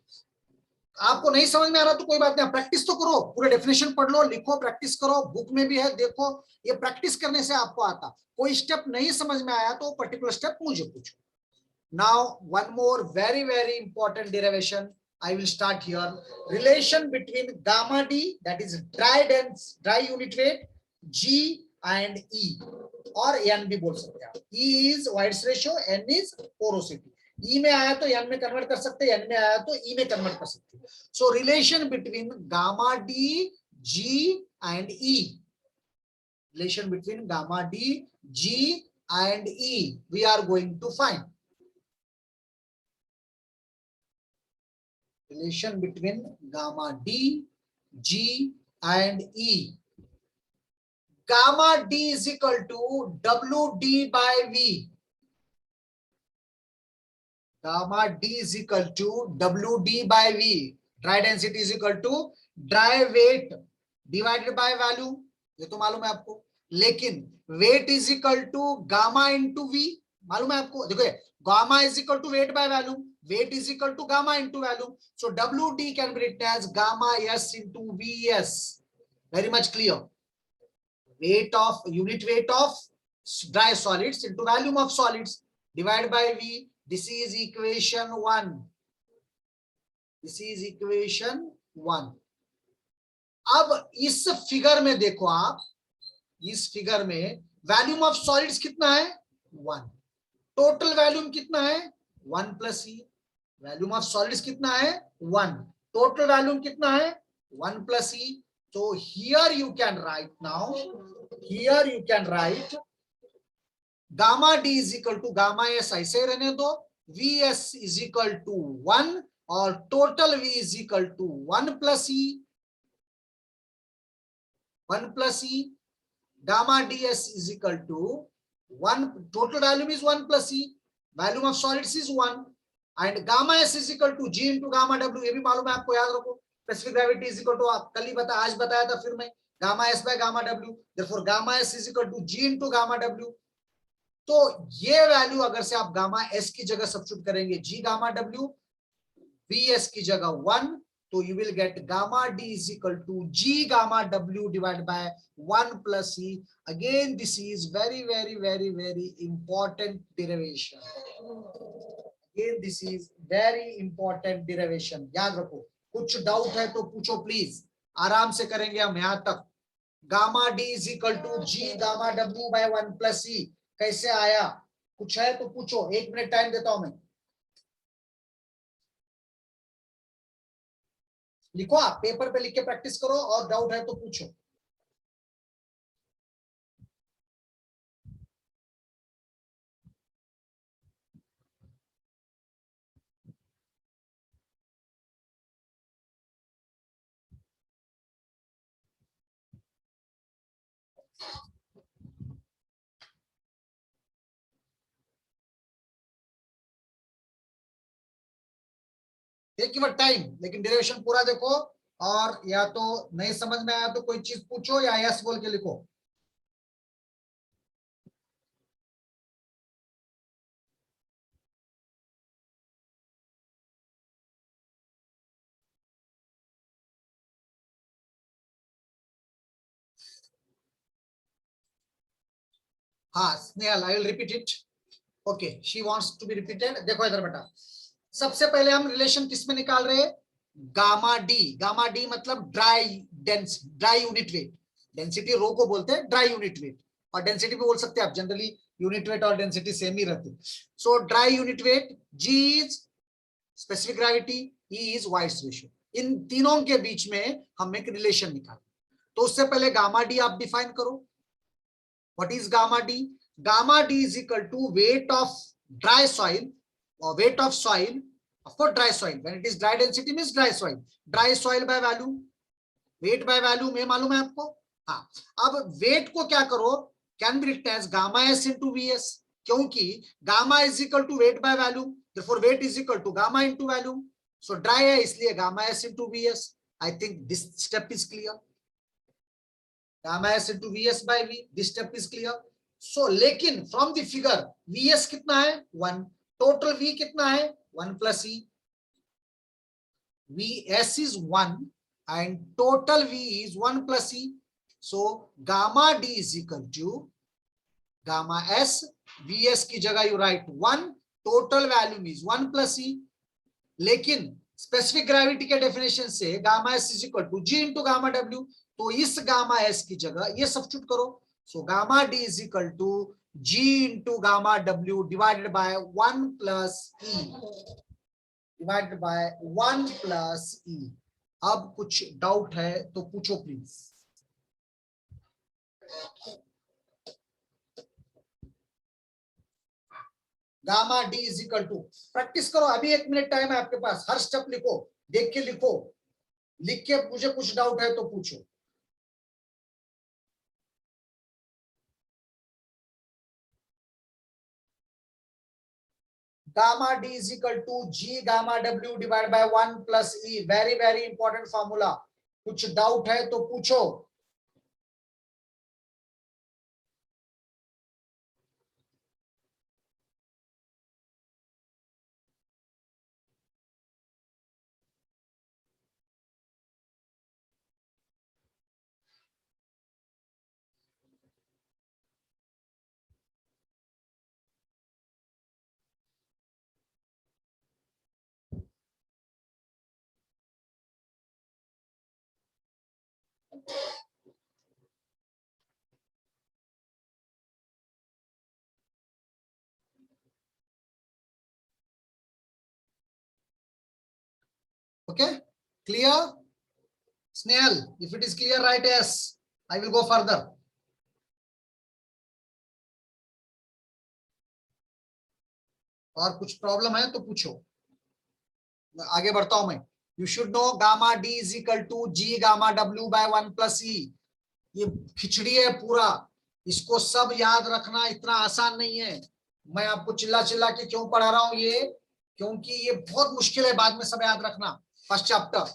आपको नहीं समझ में आ रहा तो कोई बात नहीं, प्रैक्टिस तो करो, पूरे डेफिनेशन पढ़ लो, लिखो, प्रैक्टिस करो, बुक में भी है, देखो, ये प्रैक्टिस करने से आपको आता। कोई स्टेप नहीं समझ में आया तो पर्टिकुलर स्टेप मुझे पूछो। Now one more very very important derivation I will start here. Relation between gamma D, that is dry unit weight, G and E, or N भी बोल सकते हैं। E is White's ratio, N is porosity. E में आया तो N में convert कर सकते हैं, N में आया तो E में कन्वर्ट कर सकते हैं। So relation between gamma D, G and E. Relation between gamma D, G and E we are going to find. Relation between gamma D, G and E. Gamma D is equal to WD by V. Gamma D is equal to WD by V. Dry density is equal to dry weight divided by volume. ये तो मालूम है आपको, लेकिन weight is equal to gamma into V. मालूम है आपको, देखो gamma is equal to weight by volume. Weight is equal to gamma into volume. So WD can be written as gamma S into Vs. Very much clear. Unit weight of dry solids into volume of solids divided by V. This is equation 1. This is equation 1. अब इस figure में देखो आप, इस figure में volume of solids कितना है, 1। Total volume कितना है, 1 plus E. Volume of solids कितना है, 1। टोटल वॉल्यूम कितना है, 1 प्लस ई। तो here you can write, now here you can write gamma D is equal to gamma S, ऐसे रहने दो, V S is equal to 1 और total V is equal to 1 plus E, 1 plus E. Gamma ds is equal to 1, total volume is 1 plus E, volume of solids is 1, and gamma s is equal to G into gamma W. ये भी मालूम है आपको, याद रखो। Specific gravity is equal to, कल ही आज बताया था फिर मैं, gamma s by gamma W. Therefore gamma s is equal to G into gamma W. तो ये वैल्यू अगर से आप गामा s की जगह सब्स्टिट्यूट करेंगे G gamma W, Vs की जगह 1, तो you will get gamma D is equal to G gamma W divided by 1 plus E. Again, this is very, very, very, very important derivation. Again, this is very important derivation. याद रखो, कुछ doubt है तो पूछो please, आराम से करेंगे हम यहाँ तक। Gamma D is equal to G gamma W by 1 plus E कैसे आया, कुछ है तो पूछो, 1 मिनट टाइम देता हूं मैं। लिखो, आप पेपर पे लिख के प्रैक्टिस करो, और डाउट है तो पूछो। केवल टाइम, लेकिन डेरिवेशन पूरा देखो, और या तो नहीं समझ में आया तो कोई चीज पूछो या यस बोल के लिखो। हाँ Snehal, I will repeat it. Okay, she wants to be repeated. देखो इधर बेटा, सबसे पहले हम रिलेशन किस में निकाल रहे हैं? Gamma D. गामा डी मतलब dry unit weight. Density rho को बोलते हैं ड्राई यूनिट वेट, और डेंसिटी भी बोल सकते हैं आप, जनरली यूनिट वेट और डेंसिटी सेम ही रहती है। So dry unit weight, G is specific gravity, E is voids ratio. इन तीनों के बीच में हम एक रिलेशन निकालें। तो उससे पहले गामा डी आप डिफाइन करो। What is gamma D? Gamma D is equal to weight of dry soil, or weight of soil, of course dry soil, when it is dry density means dry soil by value, weight by value में मालूम है आपको। हाँ, अब weight को क्या करो, can be written as gamma s into vs, क्योंकि gamma is equal to weight by value, therefore weight is equal to gamma into value, so dry है इसलिए gamma s into vs। I think this step is clear, gamma s into vs by v, this step is clear। so लेकिन from the figure vs कितना है? 1, total v कितना है? 1 plus E. vs is 1 and total v is 1 plus e, so gamma d is equal to gamma s, vs की जगह you write 1, total value is 1 plus e, लेकिन specific gravity के definition से gamma s is equal to g into gamma w, तो इस gamma s की जगह ये सब्स्टिट्यूट करो, so gamma d is equal to g into gamma w divided by 1 plus e, divided by 1 plus e। अब कुछ doubt है तो पूछो please. Gamma D is equal to, practice करो, अभी 1 मिनट टाइम है आपके पास, हर स्टेप लिखो, देख के लिखो, लिख के मुझे कुछ डाउट है तो पूछो। gamma d is equal to g gamma w divided by 1 plus e, very important formula। कुछ डाउट है तो पूछो। Okay, clear? Snehal, if it is clear, write yes, I will go further। और कुछ प्रॉब्लम है तो पूछो, आगे बढ़ता हूं मैं। You should know gamma D is equal to G gamma W by 1 plus E. ये खिचड़ी है पूरा, इसको सब याद रखना इतना आसान नहीं है। मैं आपको चिल्ला चिल्ला के क्यों पढ़ा रहा हूं ये, क्योंकि ये बहुत मुश्किल है बाद में सब याद रखना। First chapter,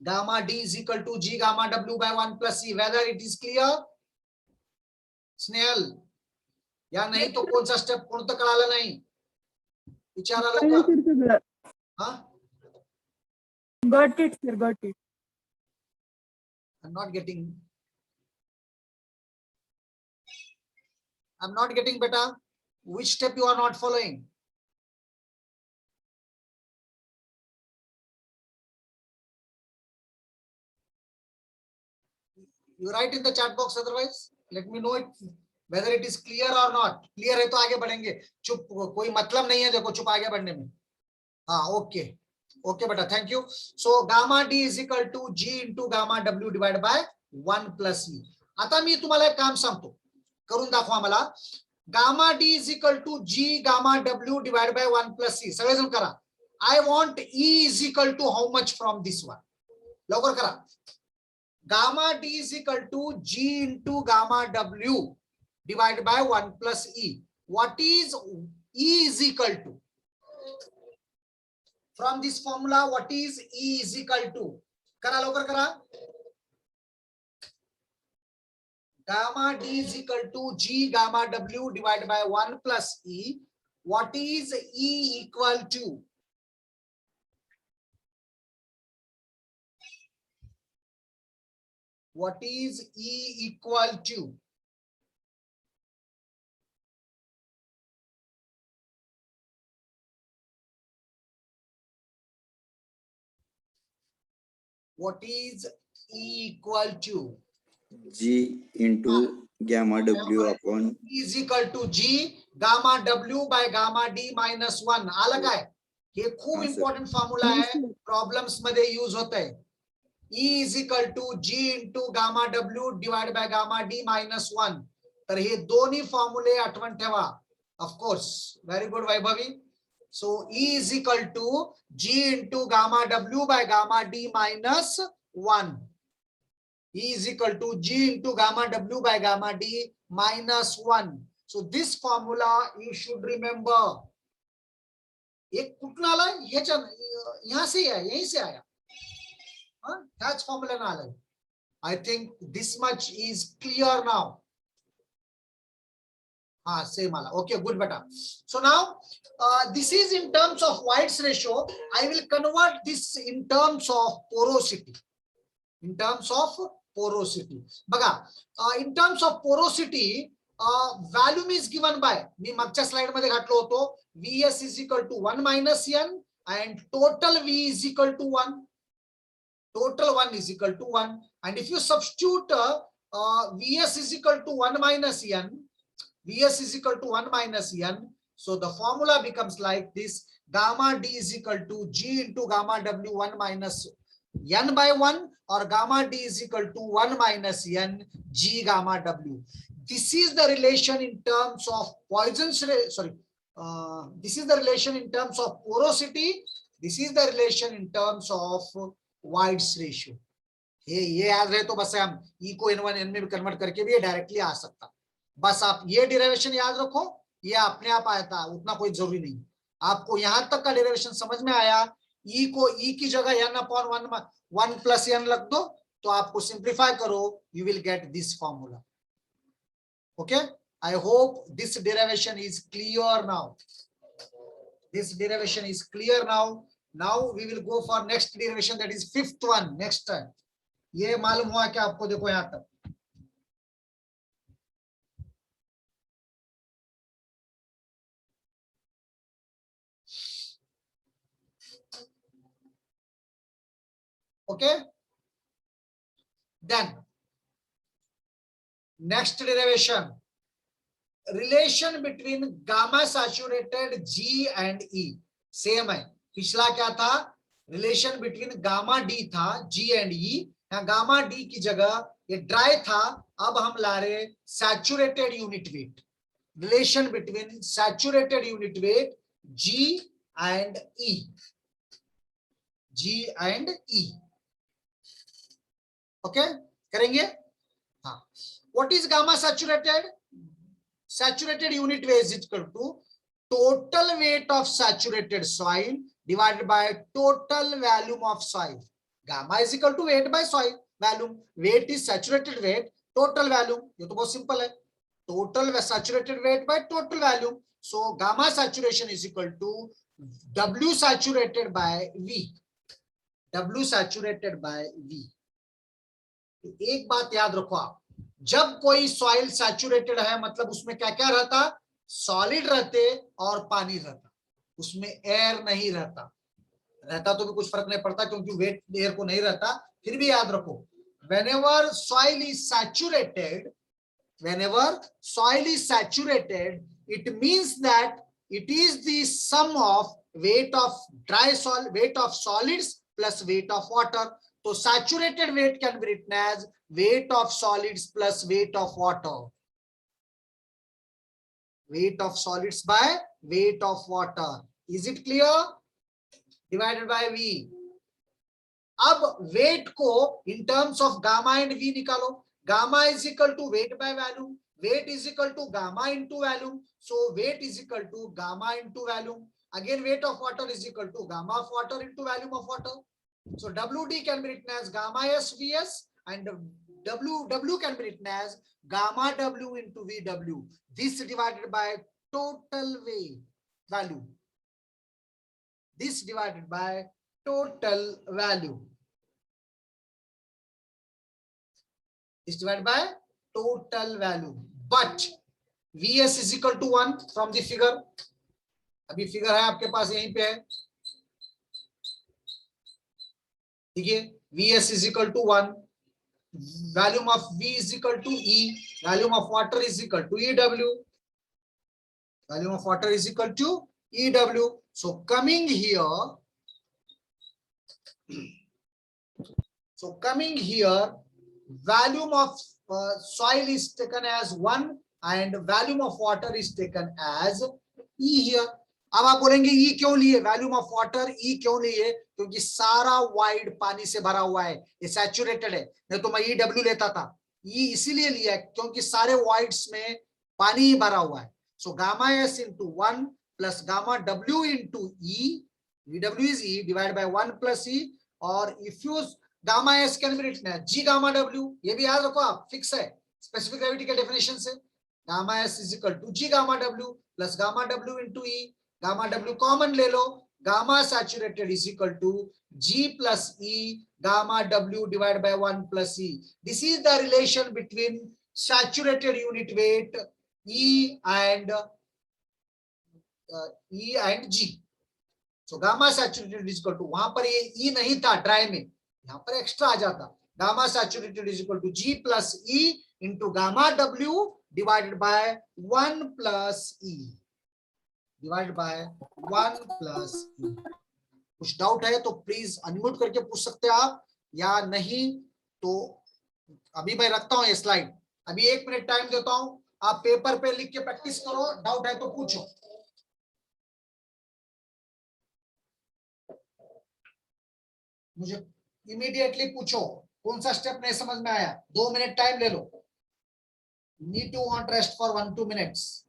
gamma D is equal to G gamma W by 1 plus E, whether it is clear Snehal, या नहीं तो कौन सा स्टेप पूर्ण कळाला नाही विचारा लवकर। हाँ, Got it, sir. Got it. I'm not getting beta. Which step you are not following? You write in the chat box, otherwise let me know it whether it is clear or not। Clear है तो आगे बढ़ेंगे, चुप कोई मतलब नहीं है देखो चुप आगे बढ़ने में। हाँ ओके ओके बेटा, thank you. So gamma D is equal to G into gamma W divide by 1 plus E. आता मी तुम्हाला एक काम सांगतो, करून दाखवा मला। Gamma D is equal to G gamma W divide by 1 plus E, सगळेजण करा। I want E is equal to how much from this one, लवकर करा। Gamma D is equal to G into gamma W divided by 1 plus E. What is E is equal to? From this formula, what is E is equal to? Kara logar kara. Gamma D is equal to G gamma W divided by 1 plus E. What is E equal to? What is E equal to? What is E equal to? G into gamma W upon E is equal to G gamma W by gamma D minus 1. आला काय? हे खूप important formula है, problems मध्ये use होता है. E is equal to G into gamma W divided by gamma D minus 1. तर हे दोन्ही फॉर्म्युले आठवण ठेवा. Of course, very good Vaibhavi. So E is equal to G into gamma W by gamma D minus 1. E is equal to G into gamma W by gamma D minus 1. So this formula you should remember. एक कुठून आला? यहाँ से है, यहीं से आया. That's formula knowledge. I think this much is clear now. Same ala. Okay, good beta. So now this is in terms of White's ratio. I will convert this in terms of porosity. In terms of porosity. Baga, in terms of porosity, volume is given by, मी मागच्या slide मध्ये घातलो होतो, Vs is equal to 1 minus N and total V is equal to 1. Total 1 is equal to 1. And if you substitute Vs is equal to 1 minus N, Vs is equal to 1 minus N. So the formula becomes like this. Gamma D is equal to G into gamma W 1 minus N by 1, or gamma D is equal to 1 minus N G gamma W. This is the relation in terms of Poisson's, this is the relation in terms of porosity. This is the relation in terms of White's ratio. ये याद रहे तो बस हम E को N1 N में convert करके भी डायरेक्टली आ सकता. बस आप ये डेरिवेशन याद रखो, ये अपने आप आया था, उतना कोई जरूरी नहीं. आपको यहां तक का डेरिवेशन समझ में आया, E को E की जगह N upon 1 plus N रख दो, तो आपको सिंप्लीफाई करो, you will get this formula. Okay, I hope this derivation is clear now. This derivation is clear now. Now we will go for next derivation, that is fifth one. Next time ये मालूम हुआ क्या आपको? देखो यहाँ तक. Okay, then next derivation, relation between gamma saturated G and E. Same है. पिछला क्या था? Relation between gamma D था, G and E. यहाँ gamma D की जगह ये dry था, अब हम ला रहे saturated unit weight. Relation between saturated unit weight G and E. G and E. Okay, करेंगे? हाँ. What is gamma saturated? Saturated unit weight is equal to total weight of saturated soil divided by total volume of soil. Gamma is equal to weight by soil volume. Weight is saturated weight, total volume. ये तो बहुत simple है. Total saturated weight by total volume. So gamma saturation is equal to W saturated by V. W saturated by V. तो एक बात याद रखो आप, जब कोई सॉइल सैचुरेटेड है मतलब उसमें क्या क्या रहता? सॉलिड रहते और पानी रहता, उसमें एयर नहीं रहता. रहता तो भी कुछ फर्क नहीं पड़ता क्योंकि वेट एयर को नहीं रहता. फिर भी याद रखो, whenever soil is saturated, it means that it is the sum of weight of solids plus weight of water. So saturated weight can be written as weight of solids plus weight of water. Weight of solids by weight of water. Is it clear? Divided by V. अब weight को in terms of gamma and V निकालो. Gamma is equal to weight by volume, weight is equal to gamma into volume. So weight is equal to gamma into volume. Again, weight of water is equal to gamma of water into volume of water. So WD can be written as gamma S Vs and W can be written as gamma W into VW. This divided by total weight value. This divided by total value. This divided by total value. But Vs is equal to 1 from the figure. अभी figure है आपके पास यहीं पे है, ठीक है. Vs is equal to 1, volume of V is equal to E, volume of water is equal to EW, volume of water is equal to EW. So coming here, volume of soil is taken as 1 and volume of water is taken as E here. अब आप बोलेंगे ई क्यों लिए, volume of water ई क्यों लिए, क्योंकि सारा wide पानी से भरा हुआ है, ये सैचुरेटेड है. नहीं तो मैं ई डब्ल्यू लेता था. ई इसीलिए लिया क्योंकि सारे वाइड्स में पानी ही भरा हुआ है. So gamma S into 1 plus gamma W into E, W is E divide by 1 plus E. और if you gamma S can be written as G gamma W, ये भी याद रखो आप, फिक्स है स्पेसिफिक ग्रेविटी के डेफिनेशन से. Gamma S is equal to G gamma W plus gamma W into E. Gamma W common ले लो, gamma saturated is equal to G plus E gamma W divide by 1 plus E. This is the relation between saturated unit weight E and G. So gamma saturated is equal to, वहां पर ये ई नहीं था dry में, यहाँ पर extra आ जाता. Gamma saturated is equal to G plus E into gamma W divided by 1 plus E, divide by 1 plus E. कुछ डाउट है तो प्लीज अनम्यूट करके पूछ सकते हैं आप, या नहीं तो अभी मैं रखता हूं ये स्लाइड. अभी 1 मिनट टाइम देता हूं, आप पेपर पे लिख के प्रैक्टिस करो, डाउट है तो पूछो. मुझे इमीडिएटली पूछो, कौन सा स्टेप नहीं समझ में आया. 2 मिनट टाइम ले लो. Need to want rest for 1-2 minutes.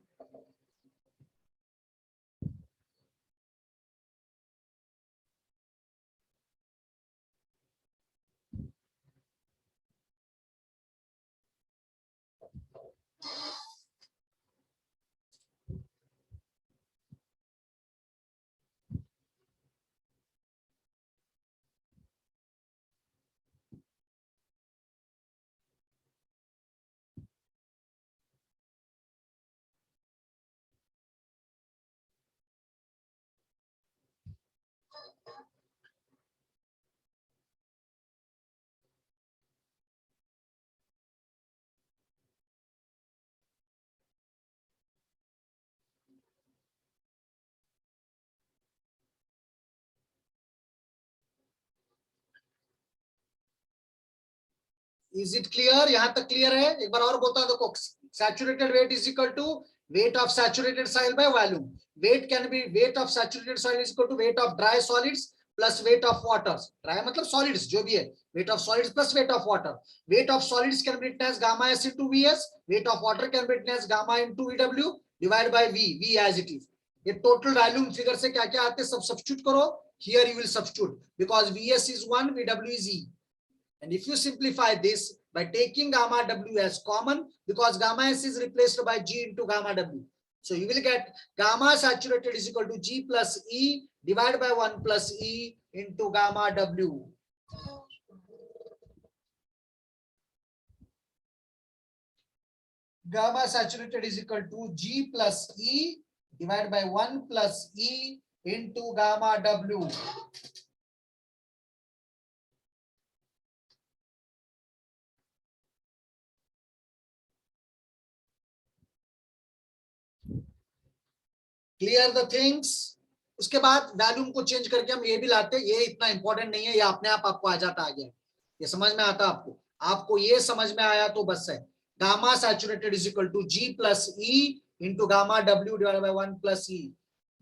Is it clear? यहां तक क्लियर है? एक बार और बोलता हूं, देखो. Saturated weight is equal to weight of saturated soil by volume. Weight can be weight of saturated soil is equal to weight of dry solids plus weight of waters. Dry मतलब solids जो भी है, weight of solids plus weight of water. Weight of solids can be written as gamma S into VS. Weight of water can be written as gamma into VW divide by we as it is. ये total volume figure से क्या क्या आते हैं सब substitute करो. Here you will substitute because VS is 1, VW is E. And if you simplify this by taking gamma W as common, because gamma S is replaced by G into gamma W. So you will get gamma saturated is equal to G plus E divided by 1 plus E into gamma W. Gamma saturated is equal to G plus E divided by 1 plus E into gamma W. Clear the things. उसके बाद volume को change करके हम ये भी लाते, ये इतना important नहीं है, ये अपने आप आपको आ जाता. आ गया, ये समझ में आता आपको ये समझ में आया तो बस है. Gamma saturated is equal to G plus E into gamma W divided by 1 plus E.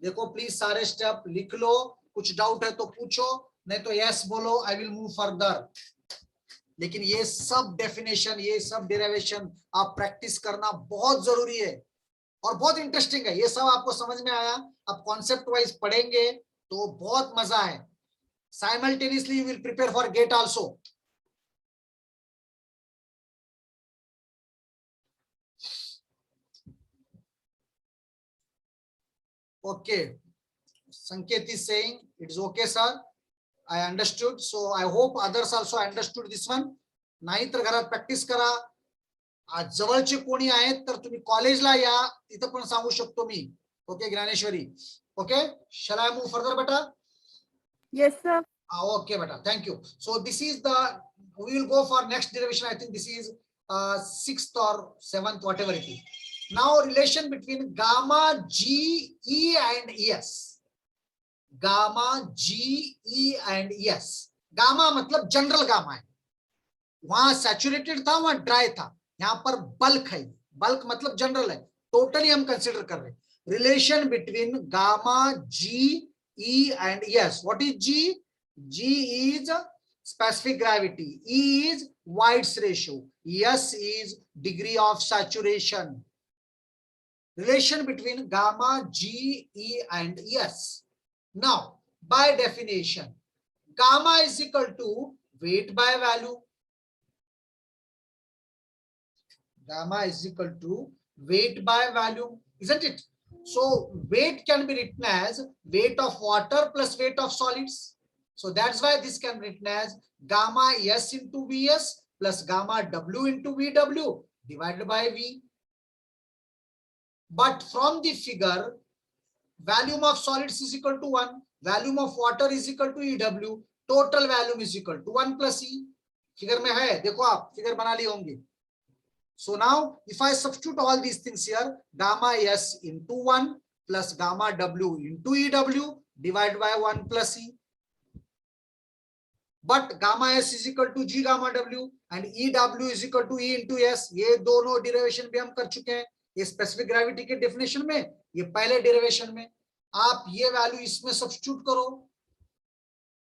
देखो प्लीज सारे स्टेप लिख लो, कुछ डाउट है तो पूछो, नहीं तो यस बोलो, आई विल मूव फर्दर। लेकिन ये सब डेफिनेशन, ये सब डेरिवेशन आप प्रैक्टिस करना बहुत जरूरी है और बहुत इंटरेस्टिंग है। ये सब आपको समझ में आया, आप कॉन्सेप्ट वाइज पढ़ेंगे तो बहुत मजा है। Simultaneously you will prepare for GATE also. Okay, Sanket is saying it's okay sir, I understood, so I hope others also understood this one. नाही तर घरात प्रॅक्टिस करा. आज जवळचे कोणी आहेत तर तुम्ही कॉलेजला या, तिथं पण सांगू शकतो मी. Okay Dnyaneshwari, okay shall I move further beta? Yes, sir. Okay beta, thank you. So this is the, we will go for next derivation. I think this is 6th or 7th, whatever it is. Now relation between gamma, G, E and S. Gamma, G, E and S. Gamma मतलब general gamma है, वहां saturated था, वहां dry था, यहां पर bulk है. Bulk मतलब जनरल है, टोटली हम कंसीडर कर रहे हैं. Relation between gamma, G, E and S. What is G? G is specific gravity, E is voids ratio, S is degree of saturation. Relation between gamma, G, E and S. Now, by definition, gamma is equal to weight by value. Gamma is equal to weight by value, isn't it? So, weight can be written as weight of water plus weight of solids. So, that's why this can be written as gamma S into Vs plus gamma W into Vw divided by V. But from the figure, volume of solids is equal to 1, volume of water is equal to EW, total volume is equal to 1 plus E. Figure में है, देखो आप figure बना लिए होंगे. So now if I substitute all these things here, gamma S into 1 plus gamma W into EW divided by 1 plus E. But gamma S is equal to G gamma W and EW is equal to E into S. ये दोनों derivation भी हम कर चुके हैं. ये specific gravity के definition में, ये पहले डेरिवेशन में. आप ये वैल्यू इसमें सब्स्टिट्यूट करो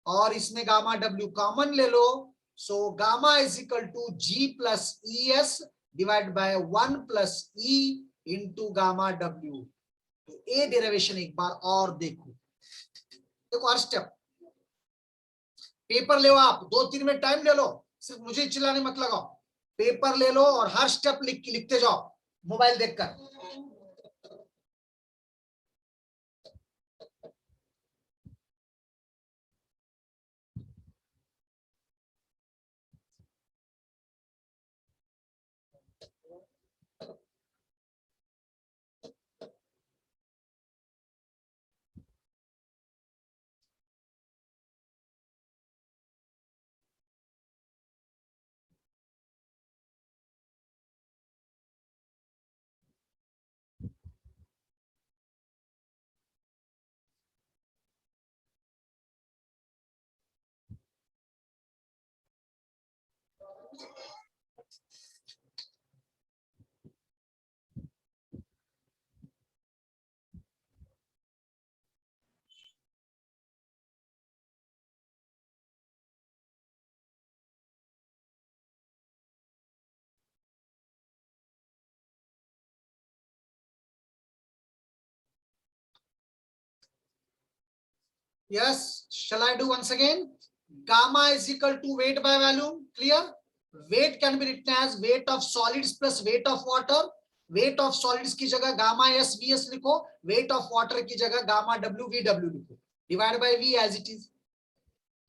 और इसमें गामा डब्ल्यू कॉमन ले लो. So gamma is equal to G plus E S divide by 1 plus E into gamma W. तो ये डेरिवेशन एक बार और देखो. देखो हर स्टेप पेपर ले लो, आप 2-3 मिनट टाइम ले लो, सिर्फ मुझे चिल्लाने मत लगाओ. पेपर ले लो और हर स्टेप लिखते जाओ मोबाइल देखकर. Yes, shall I do once again? Gamma is equal to weight by volume. Clear? Weight can be written as weight of solids plus weight of water. Weight of solids की जगह gamma S Vs लिखो, weight of water की जगह gamma W Vw लिखो. Divide by V as it is.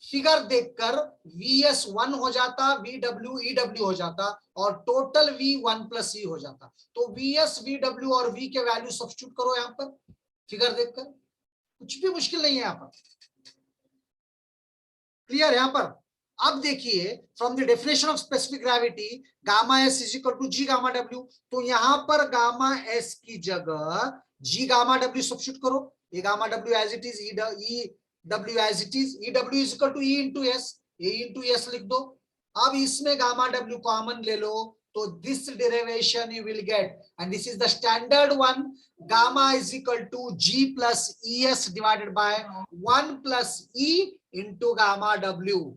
Figure देखकर Vs 1 हो जाता, Vw Ew हो जाता और टोटल V 1 प्लस E हो जाता. तो Vs, Vw और V के वैल्यू सब्स्टिट्यूट करो यहाँ पर फिगर देखकर. कुछ भी मुश्किल नहीं है यहाँ पर. क्लियर यहाँ पर? अब देखिए from the definition of specific gravity gamma S is equal to G gamma W. तो यहां पर गामा एस की जगह जी गामा डब्ल्यू सब्स्टिट्यूट करो. ये gamma W as it is, E W as it is, E W is equal to E into S, A into S लिख दो. अब इसमें गामा डब्ल्यू कॉमन ले लो So this derivation you will get, and this is the standard one. Gamma is equal to G plus ES divided by 1 plus E into gamma W.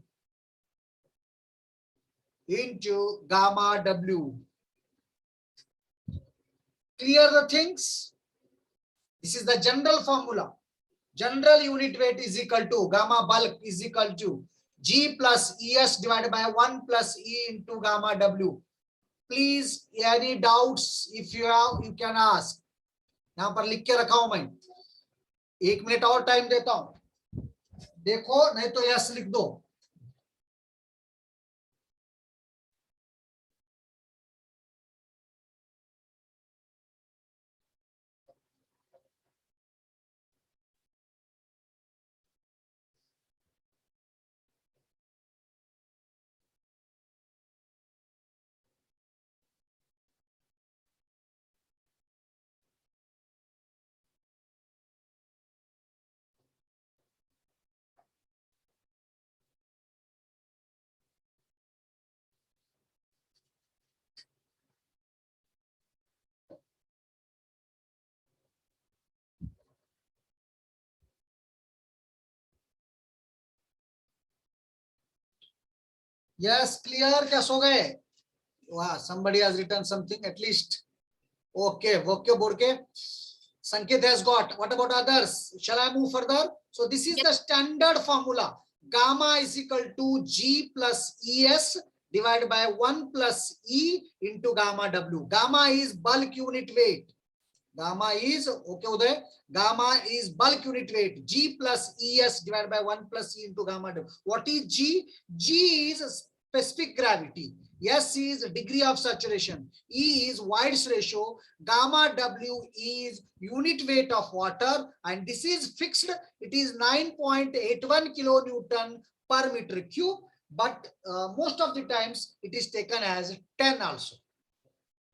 Into gamma W. Clear the things? This is the general formula. General unit weight is equal to gamma bulk is equal to G plus ES divided by 1 plus E into gamma W. Please, any doubts if you have, you can ask. यहाँ पर लिख के रखा हूं मैं, 1 minute और time देता हूं, देखो नहीं तो यस लिख दो. Yes, clear? क्या सो गए? Wow, somebody has written something at least. Okay, Borke. Sanket has got. What about others? Shall I move further? So this is the standard formula. Gamma is equal to G plus ES divided by 1 plus E into gamma W. Gamma is bulk unit weight. Gamma is, okay Uday, gamma is bulk unit weight. G plus ES divided by 1 plus E into gamma W. What is G? G is specific gravity. S is degree of saturation. E is White's ratio. Gamma W is unit weight of water, and this is fixed. It is 9.81 kilonewton per meter cube, but most of the times it is taken as 10 also.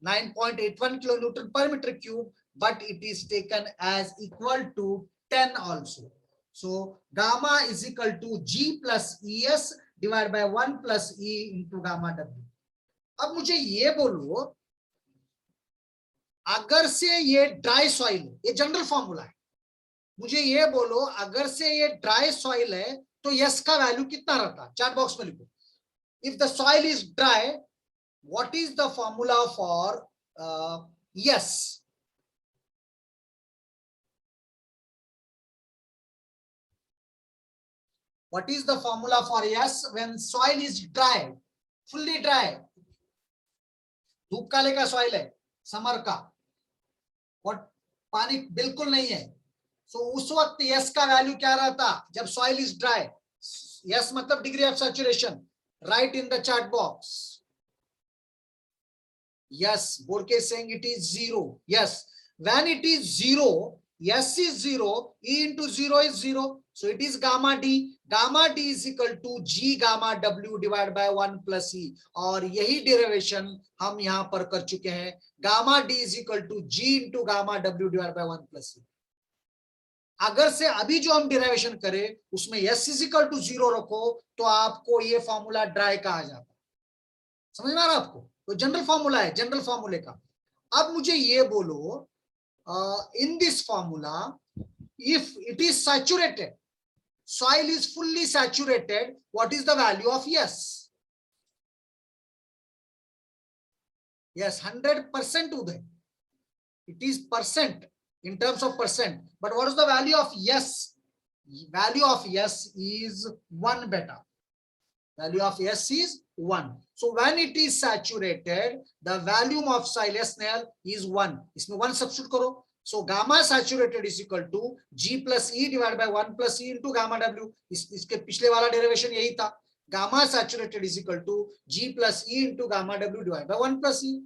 9.81 kilonewton per meter cube, but it is taken as equal to 10 also. So gamma is equal to G plus ES divided by 1 plus E into gamma W. अब मुझे ये बोलो, अगर से ये dry soil है, ये general formula है, मुझे ये बोलो अगर से ये ड्राई सॉइल है तो यस का वैल्यू कितना रहता है? चैट बॉक्स में लिखो. If the soil is dry, what is the formula for yes? What is the formula for yes when soil is dry, fully dry? धूप काले का सॉइल है, समर का, और पानी बिल्कुल नहीं है. सो उस वक्त यस का वैल्यू क्या रहता जब सॉइल इज ड्राई? यस मतलब degree of saturation. Right in the chat box. Yes, Borke is saying it is 0. Yes, when it is 0, S is 0, E into 0 is 0. So it is gamma D. Gamma D is equal to G gamma W divided by 1 plus E. और यही derivation हम यहाँ पर कर चुके हैं. Gamma D is equal to G into gamma W divided by 1 plus E. अगर से अभी जो हम डेरिवेशन करें उसमें S is equal to 0 रखो तो आपको ये फॉर्मूला ड्राई कहा जाता है. समझ में आ रहा आपको? तो जनरल फॉर्मूला है, जनरल फॉर्मूले का. अब मुझे ये बोलो, in this formula, if it is saturated, soil is fully saturated, what is the value of yes? Yes, 100% Uday. It is percent in terms of percent. But what is the value of yes? Value of yes is 1 beta. Value of yes is 1. So when it is saturated, the volume of soil SNL is 1. इसमें 1 substitute करो. So gamma saturated is equal to G plus E divided by 1 plus E into gamma W. इसके पिछले वाला derivation यही था. Gamma saturated is equal to G plus E into gamma W divided by 1 plus E.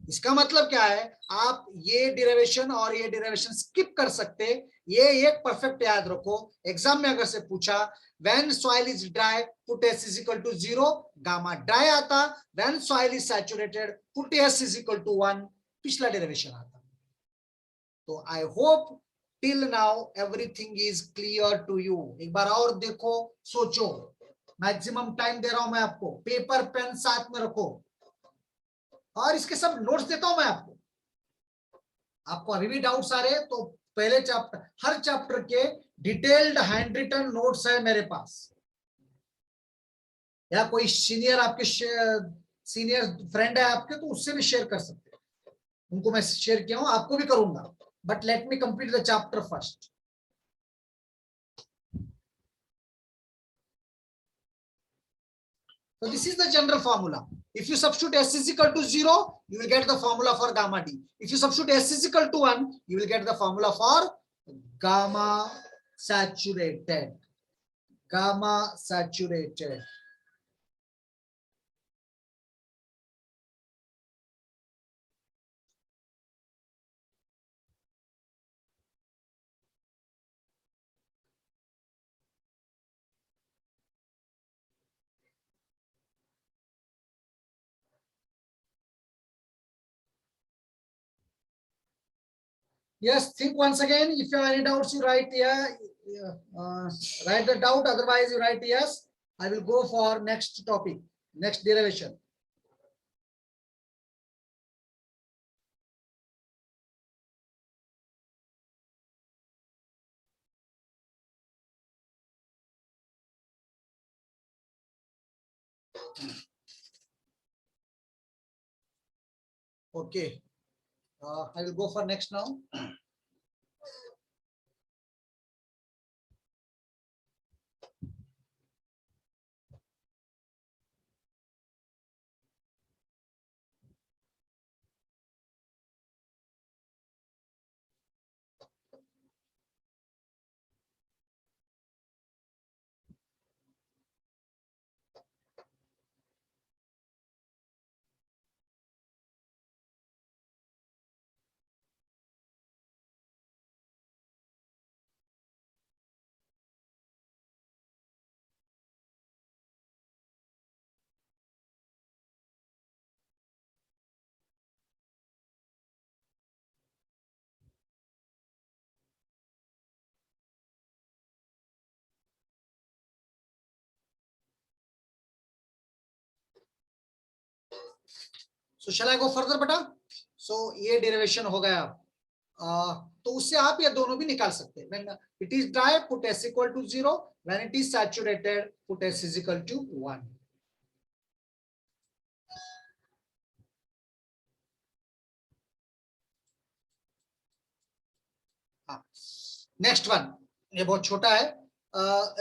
इसका मतलब क्या है? आप ये डेरिवेशन और ये डेरिवेशन स्किप कर सकते. ये एक परफेक्ट याद रखो. एग्जाम में अगर से पूछा when soil is dry, put S is equal to 0, gamma dry आता. When soil is saturated, put S is equal to 1, पिछला डेरिवेशन आता. तो I hope till now everything is clear to you. एक बार और देखो, सोचो. मैक्सिमम टाइम दे रहा हूं मैं आपको. पेपर पेन साथ में रखो. और इसके सब नोट्स देता हूं मैं आपको। आपको अभी भी डाउट्स आ रहे हैं तो पहले चैप्टर, हर चैप्टर के डिटेल्ड हैंड रिटन नोट्स है मेरे पास, या कोई सीनियर आपके सीनियर फ्रेंड है आपके तो उससे भी शेयर कर सकते हैं। उनको मैं शेयर किया हूं, आपको भी करूंगा, but let me complete the chapter first. So this is the general formula. If you substitute S is equal to 0, you will get the formula for gamma D. If you substitute S is equal to 1, you will get the formula for gamma saturated. Gamma saturated. Yes, think once again. If you have any doubts, you write here. Write the doubt. Otherwise, you write yes. I will go for next topic, next derivation. Okay. I will go for next now. So shall I go further बेटा? So ये derivation हो गया। तो उससे आप ये दोनों भी निकाल सकते हैं। When it is dry, put S equal to 0. When it is saturated, put S is equal to 1. Next one, ये बहुत छोटा है।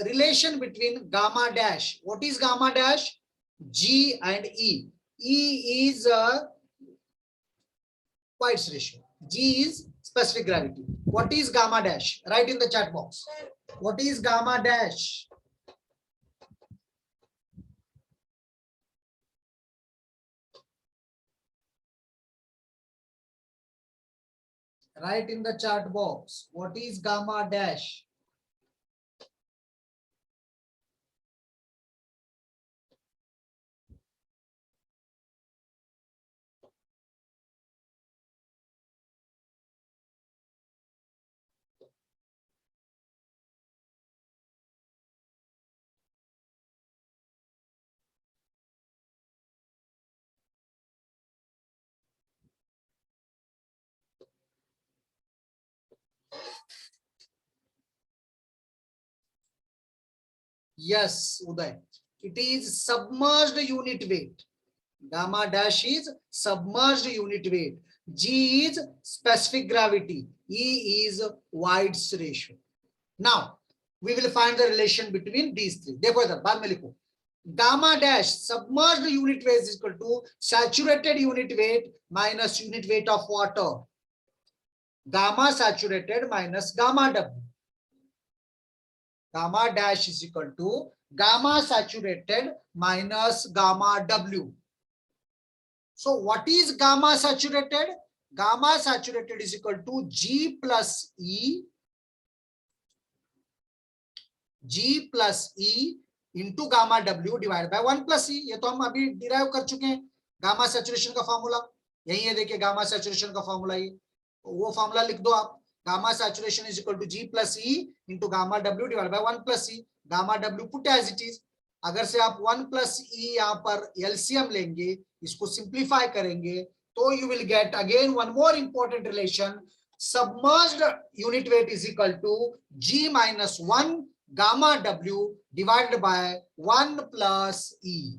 Relation between gamma dash. What is gamma dash? G and E. E is White's ratio. G is specific gravity. What is gamma dash? Write in the chat box. What is gamma dash? Write in the chat box. What is gamma dash? Yes, Uday. It is submerged unit weight. Gamma dash is submerged unit weight. G is specific gravity. E is White's ratio. Now, we will find the relation between these three. देखो इधर बाद में लिखो. Gamma dash submerged unit weight is equal to saturated unit weight minus unit weight of water. Gamma saturated minus gamma W. Gamma dash is equal to gamma saturated minus gamma W. So what is gamma saturated? Gamma saturated is equal to G plus E into gamma W divided by 1 plus E. ये तो हम अभी derive कर चुके हैं gamma saturation का formula यही है। देखिए गामा सैचुरेशन का फॉर्मूला ये, वो फॉर्मूला लिख दो आप। Gamma saturation is equal to G plus E into gamma W divided by 1 plus E. Gamma W put as it is. अगर से आप 1 प्लस ई यहाँ पर एलसीएम लेंगे, इसको सिंप्लीफाई करेंगे, तो you will get again one more important relation, submerged unit weight is equal to G minus 1 gamma W divided by 1 plus E.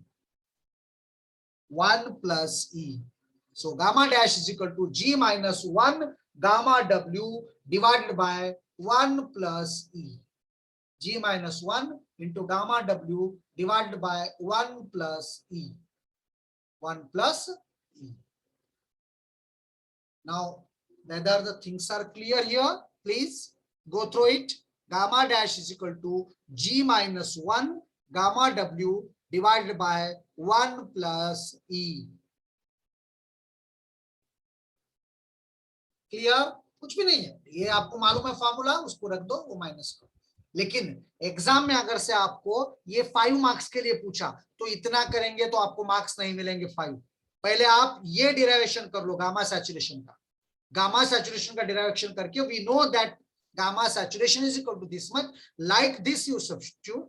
1 plus E. So gamma dash is equal to G minus 1 gamma W divided by 1 plus E. G minus 1 into gamma W divided by 1 plus E. 1 plus E. Now, whether the things are clear here, please go through it. Gamma dash is equal to G minus 1 gamma W divided by 1 plus E. Clear? कुछ भी नहीं है, ये आपको मालूम है formula, उसको रख दो, वो माइनस करो। लेकिन एग्जाम में अगर से आपको ये 5 मार्क्स के लिए पूछा तो इतना करेंगे तो आपको मार्क्स नहीं मिलेंगे 5। पहले आप ये डिराइवेशन कर लो गामा सैचुरेशन का। गामा सैचुरेशन का डिराइवेशन करके we know that gamma saturation is equal to this much. Like this you substitute.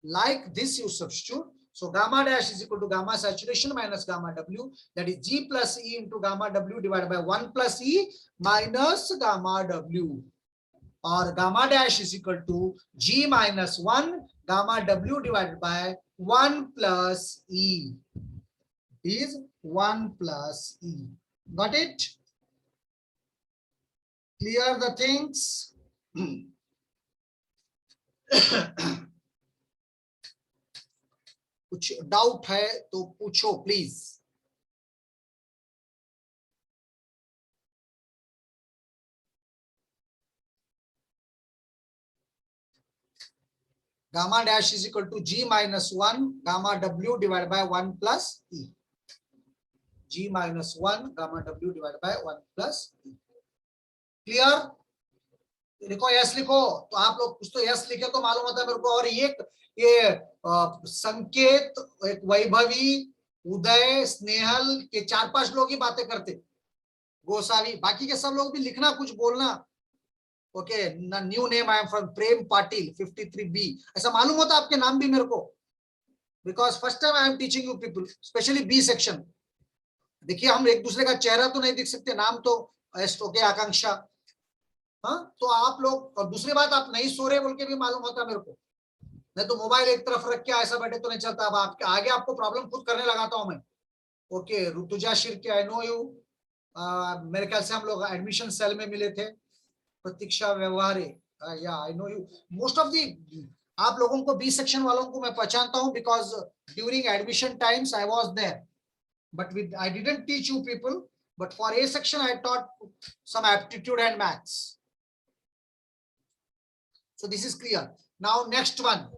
Like this you substitute. So gamma dash is equal to gamma saturation minus gamma W. That is G plus E into gamma W divided by 1 plus E minus gamma W. Or gamma dash is equal to G minus 1 gamma W divided by 1 plus E. Is 1 plus E. Got it? Clear the things? कुछ doubt है तो पूछो please. Gamma dash is equal to G minus 1 gamma W divided by 1 plus E. G minus 1 gamma W divided by 1 plus E. Clear? लिखो yes लिखो, तो आप लोग कुछ तो यस लिखे तो मालूम होता है मेरे को। और ये संकेत, एक वैभवी, उदय, स्नेहल के 4-5 लोग ही बातें करते, गोसावी, बाकी के सब लोग भी लिखना, कुछ बोलना। Okay, new name I am from Prem Patil 53B, ऐसा मालूम होता आपके नाम भी मेरे को, because first time I am teaching you people, specially B section. देखिए हम एक दूसरे का चेहरा तो नहीं दिख सकते, नाम तो ओके आकांक्षा। हाँ, तो आप लोग, और दूसरी बात आप नहीं सो रहे बोल के भी मालूम होता मेरे को, नहीं तो मोबाइल एक तरफ रख के ऐसा बैठे तो नहीं चलता। अब आपके आगे आपको प्रॉब्लम खुद करने लगाता हूं मैं। Okay, Rutuja Shirke, I know you, मेरे ख्याल से हम लोग एडमिशन सेल में मिले थे। प्रतीक्षा व्यवहारे, या I know you, most of the आप लोगों को बी सेक्शन वालों को मैं पहचानता हूं, because during admission times I was there, but with I didn't teach you people, but for A section I taught some aptitude and maths. So this is clear. Now next one,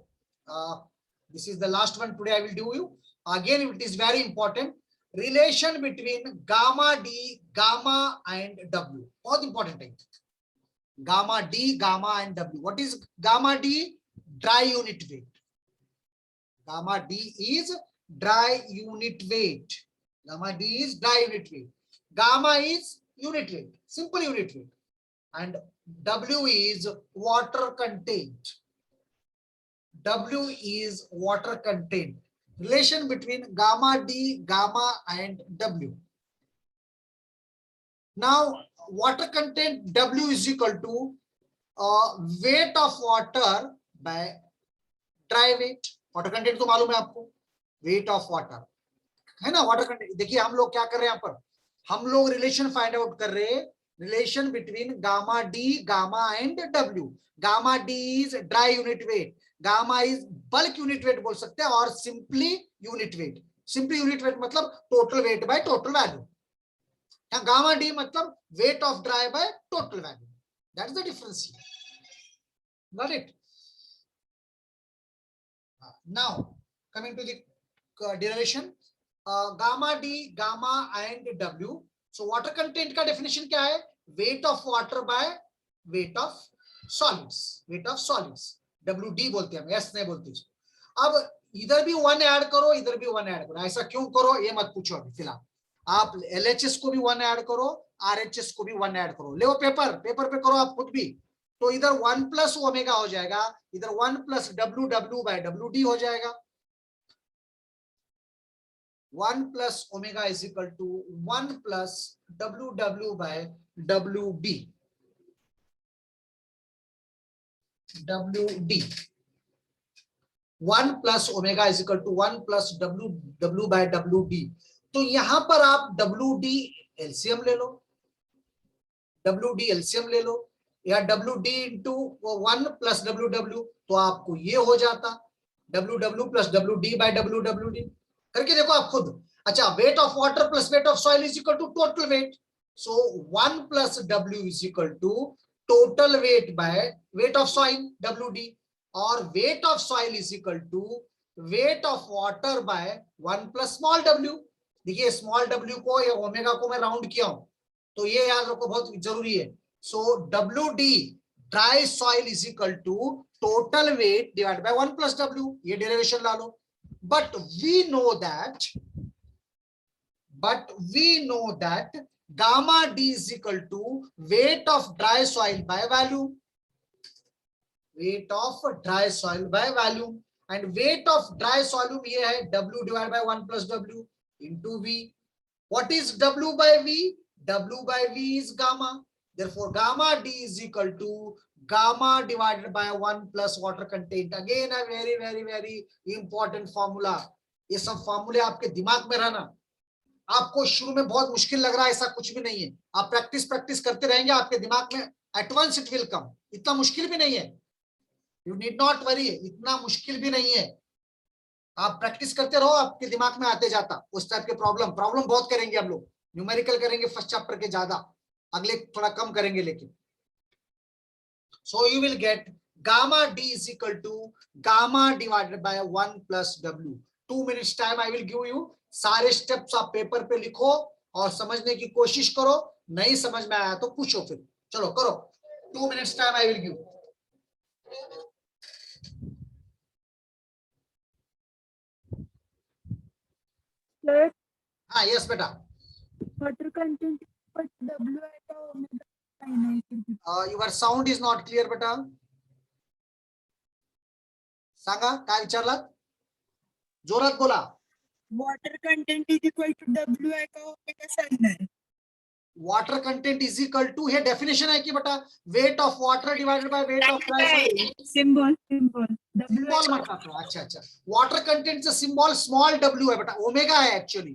this is the last one today I will do you. Again it is very important, relation between gamma D, gamma and W. बहुत important है, gamma D, gamma and W. What is gamma D? Dry unit weight. Gamma D is dry unit weight. Gamma D is dry unit weight. Gamma is unit weight, simple unit weight, and W is water content. W is water content. Relation between gamma D, gamma and W. Now water content W is equal to weight of water by dry weight. Water content तो मालूम है आपको, weight of water है ना। water content, देखिए हम लोग क्या कर रहे हैं यहाँ पर, हम लोग रिलेशन फाइंड आउट कर रहे हैं, relation between gamma D, gamma and W. Gamma D is dry unit weight, gamma is bulk unit weight बोल सकते हैं, और simply unit weight. Simply unit weight मतलब total weight by total value, gamma D मतलब weight of dry by total value. That is the difference. Got it? Now coming to the derivation, gamma D, gamma and W. So water content का definition क्या है? Weight of water bye weight of solids, wait of solids, WD बोलते हैं, S नहीं बोलते। अब इधर भी 1 ऐड करो, इधर भी 1 ऐड करो, ऐसा क्यों करो ये मत पूछो अभी फिलहाल। आप LHS को भी 1 ऐड करो, RHS को भी 1 ऐड करो। ले वो पेपर पे करो आप खुद भी, तो इधर 1 प्लस ओमेगा हो जाएगा, इधर 1 plus W W by W D हो जाएगा। 1 plus omega is equal to 1 plus W W by W D, W D. 1 plus omega is equal to 1 plus W W by W D. तो यहां पर आप W D LCM ले लो, W D LCM ले लो, या W D into 1 plus W W, तो आपको ये हो जाता W W plus W D by W W D. करके देखो आप खुद। अच्छा, weight of water plus weight of soil is equal to total weight, so 1 plus W is equal to total weight by weight of soil W D, और weight of soil is equal to weight of water by 1 plus small W. देखिए small W को या omega को मैं round किया हूं, तो ये याद रखो, बहुत जरूरी है। So W D dry soil is equal to total weight divide by 1 plus W, ये डेरिवेशन ला लो। But we know that gamma D is equal to weight of dry soil by volume, weight of dry soil by volume, and weight of dry soil ये है W divide by 1 plus W into V. What is W by V? W by V is gamma. Therefore, gamma D is equal to gamma divided by 1 plus water content. Again, a very, very, very important formula. ये सब फॉर्मूले आपके दिमाग में रहना। आपको शुरू में बहुत मुश्किल लग रहा है, ऐसा कुछ भी नहीं है। आप प्रैक्टिस करते रहेंगे, आपके दिमाग में at once it will come. इतना मुश्किल भी नहीं है, यू नीड नॉट वरी, इतना मुश्किल भी नहीं है। आप प्रैक्टिस करते रहो, आपके दिमाग में आते जाता। उस टाइप के प्रॉब्लम बहुत करेंगे हम लोग, न्यूमेरिकल करेंगे फर्स्ट चैप्टर के ज्यादा, अगले थोड़ा कम करेंगे लेकिन। So you will get gamma D is equal to gamma divided by 1 plus W. 2 minutes time I will give you, सारे स्टेप्स आप पेपर पे लिखो और समझने की कोशिश करो। नहीं समझ में आया तो पूछो, फिर चलो करो। 2 minutes time I will give. Sir, हाँ यस बेटा। water content but W at omega finite. Your sound is not clear बेटा, सांगा काय विचारलात, जोरात बोला। Water content is equal to W at omega finite. Water content is equal to, हे definition आहे की बेटा, weight of water divided by weight of Symbol. Symbol म्हणतात ना। अच्छा अच्छा, वॉटर कंटेंटचं सिंबॉल स्मॉल डब्ल्यू आहे बेटा, ओमेगा आहे ऍक्च्युअली।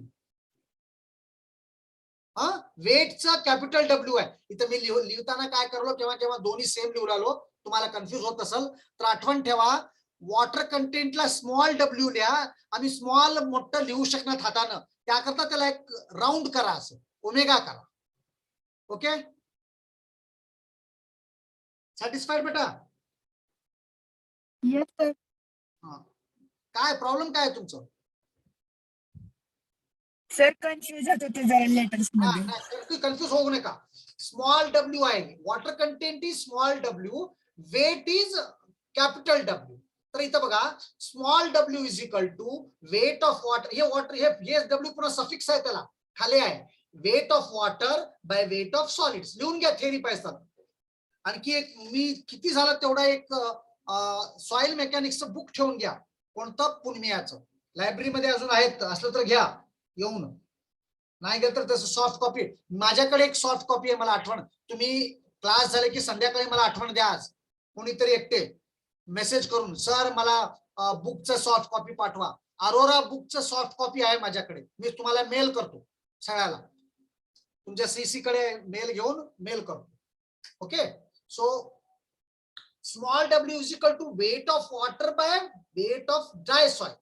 हा, वेटचा कॅपिटल डब्ल्यू आहे। इथं मी लिहिताना काय करलो, केव्हा केव्हा दोन्ही सेम लिहू लागलो, तुम्हाला कन्फ्युज होत असेल तर आठवण ठेवा, वॉटर कंटेंटला स्मॉल डब्ल्यू लिहा आणि स्मॉल मोठं लिहू शकणार हातानं, त्याकरता त्याला एक राउंड करा, असं ओमेगा करा। ओके, सॅटिस्फाईड बेटा? Yes, sir. काय प्रॉब्लेम काय आहे तुमचं? Sir, confuse होत होते जरा letters मध्ये. कन्फ्युज होऊ नका। स्मॉल डब्ल्यू आहे, water content is small W, weight is capital W. तर इथं बघा, small W is equal to weight of water, हे वॉटर हे डब्ल्यू पुन्हा सफिक्स आहे, त्याला खाली आहे weight of water by weight of solids. लिहून घ्या थेरी पाहिजे। आणखी एक, मी किती झालं तेवढा एक सॉइल मेकॅनिक्सचं बुक ठेवून घ्या, कोणतं, पुनमियाचं, लायब्ररीमध्ये अजून आहेत, असलं तर घ्या येऊन, नाही गेलं तर तसं सॉफ्ट कॉपी माझ्याकडे एक सॉफ्ट कॉपी आहे, मला आठवण, तुम्ही क्लास झाले की संध्याकाळी मला आठवण द्या, आज कोणीतरी एकटे मेसेज करून, सर मला बुकचं सॉफ्ट कॉपी पाठवा। अरोरा बुकचं सॉफ्ट कॉपी आहे माझ्याकडे, मी तुम्हाला मेल करतो सगळ्याला, तुमच्या सीसी कडे मेल घेऊन मेल करतो। Okay, so small W is equal to weight of water by weight of dry soil,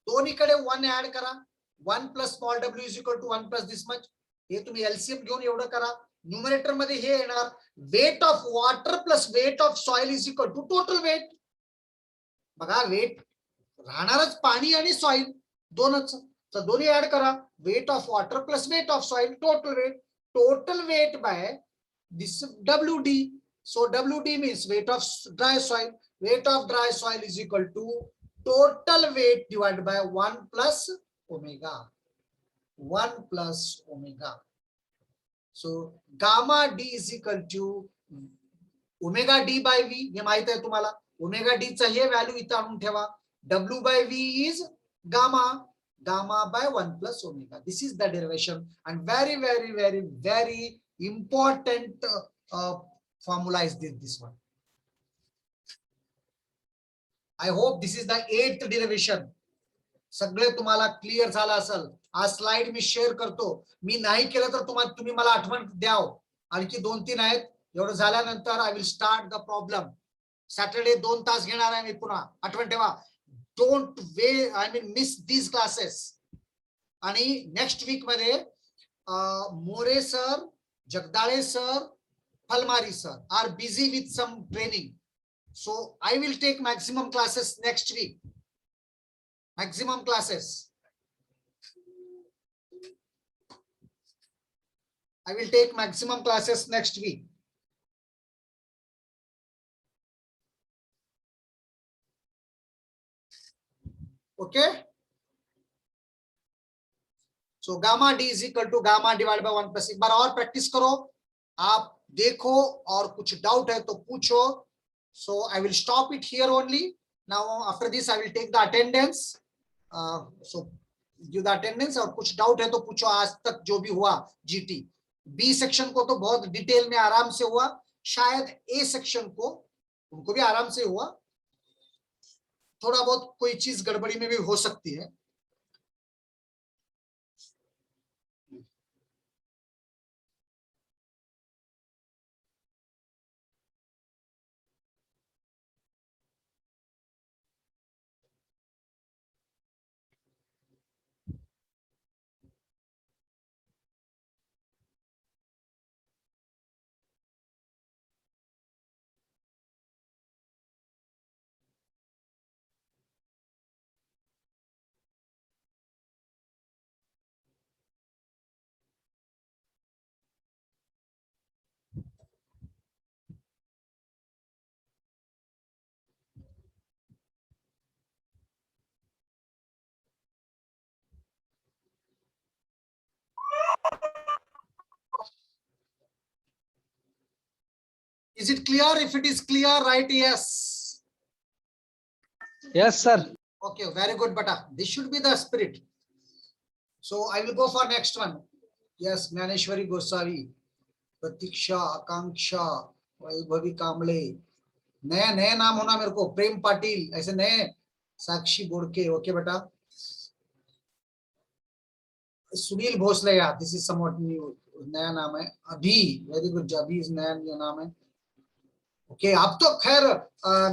दोन्हीकडे 1 ऍड करा, 1 plus small W is equal to 1 plus this much, हे तुम्ही एलसीएम घेऊन एवढं करा। न्यूमरेटर मध्ये हे येणार, weight of water plus weight of soil is equal to total weight. बघा, वेट राहणारच पाणी आणि सॉइल दोनच, तर दोन्ही ऍड करा, weight of water plus weight of soil total weight by this W D. So W D means weight of dry soil, weight of dry soil is equal to total weight divided by 1 plus omega, 1 plus omega. So gamma D is equal to omega D by V हे माहित आहे तुम्हाला. Omega D चा हे value इथं आणून ठेवा. W by V is gamma, gamma by 1 plus omega. This is the derivation and very very very very important formula is this one. I hope this is the 8th derivation. सगळे तुम्हाला clear झालं असेल. आज slide मी share करतो. मी नाही केलं तर तुम्ही मला आठवण द्याव. आणखी 2-3 आहेत. एवढं झाल्यानंतर I will start the problem. Saturday 2 तास घेणार आहे मी पुन्हा. आठवण ठेवा. Don't miss these classes. आणि नेक्स्ट वीक मध्ये More sir, Jagdale sir, Phalmari sir are busy with some training. So I will take maximum classes next week. Maximum classes. I will take maximum classes next week. Okay. So gamma d is equal to gamma divided by 1 plus. एक बार और practice करो. आप देखो और कुछ doubt है तो पूछो. So I will stop it here only. Now after this I will take the attendance. So give the attendance. और कुछ डाउट है तो पूछो. आज तक जो भी हुआ जीटी बी सेक्शन को तो बहुत डिटेल में आराम से हुआ. शायद ए सेक्शन को उनको भी आराम से हुआ. थोड़ा बहुत कोई चीज गड़बड़ी में भी हो सकती है. Is it clear? If it is clear, write yes. Yes, sir. Okay, very good, beta. This should be the spirit. So I will go for next one. Yes, Maneshwari Gosari, Pratiksha, Akanksha, Vaibhavi Kamble. नए नाम होना मेरे को. प्रेम पाटिल, ऐसे नए. साक्षी Bodke. Okay बेटा. सुनील भोसले, यार this is somewhat new. नया नाम है. अभी, वेरी गुड. अभी इज नया नाम है. ओके अब तो खैर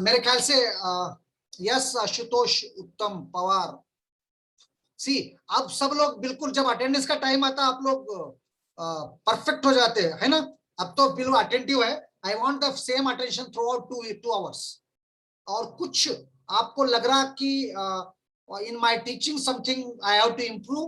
मेरे ख्याल से यस आशुतोष उत्तम पवार. सी अब सब लोग बिल्कुल जब अटेंडेंस का टाइम आता आप लोग परफेक्ट हो जाते हैं, है ना. अब तो बिल्कुल अटेंटिव है. I want the same attention throughout 2 hours. और कुछ आपको लग रहा कि in my teaching something I have to improve,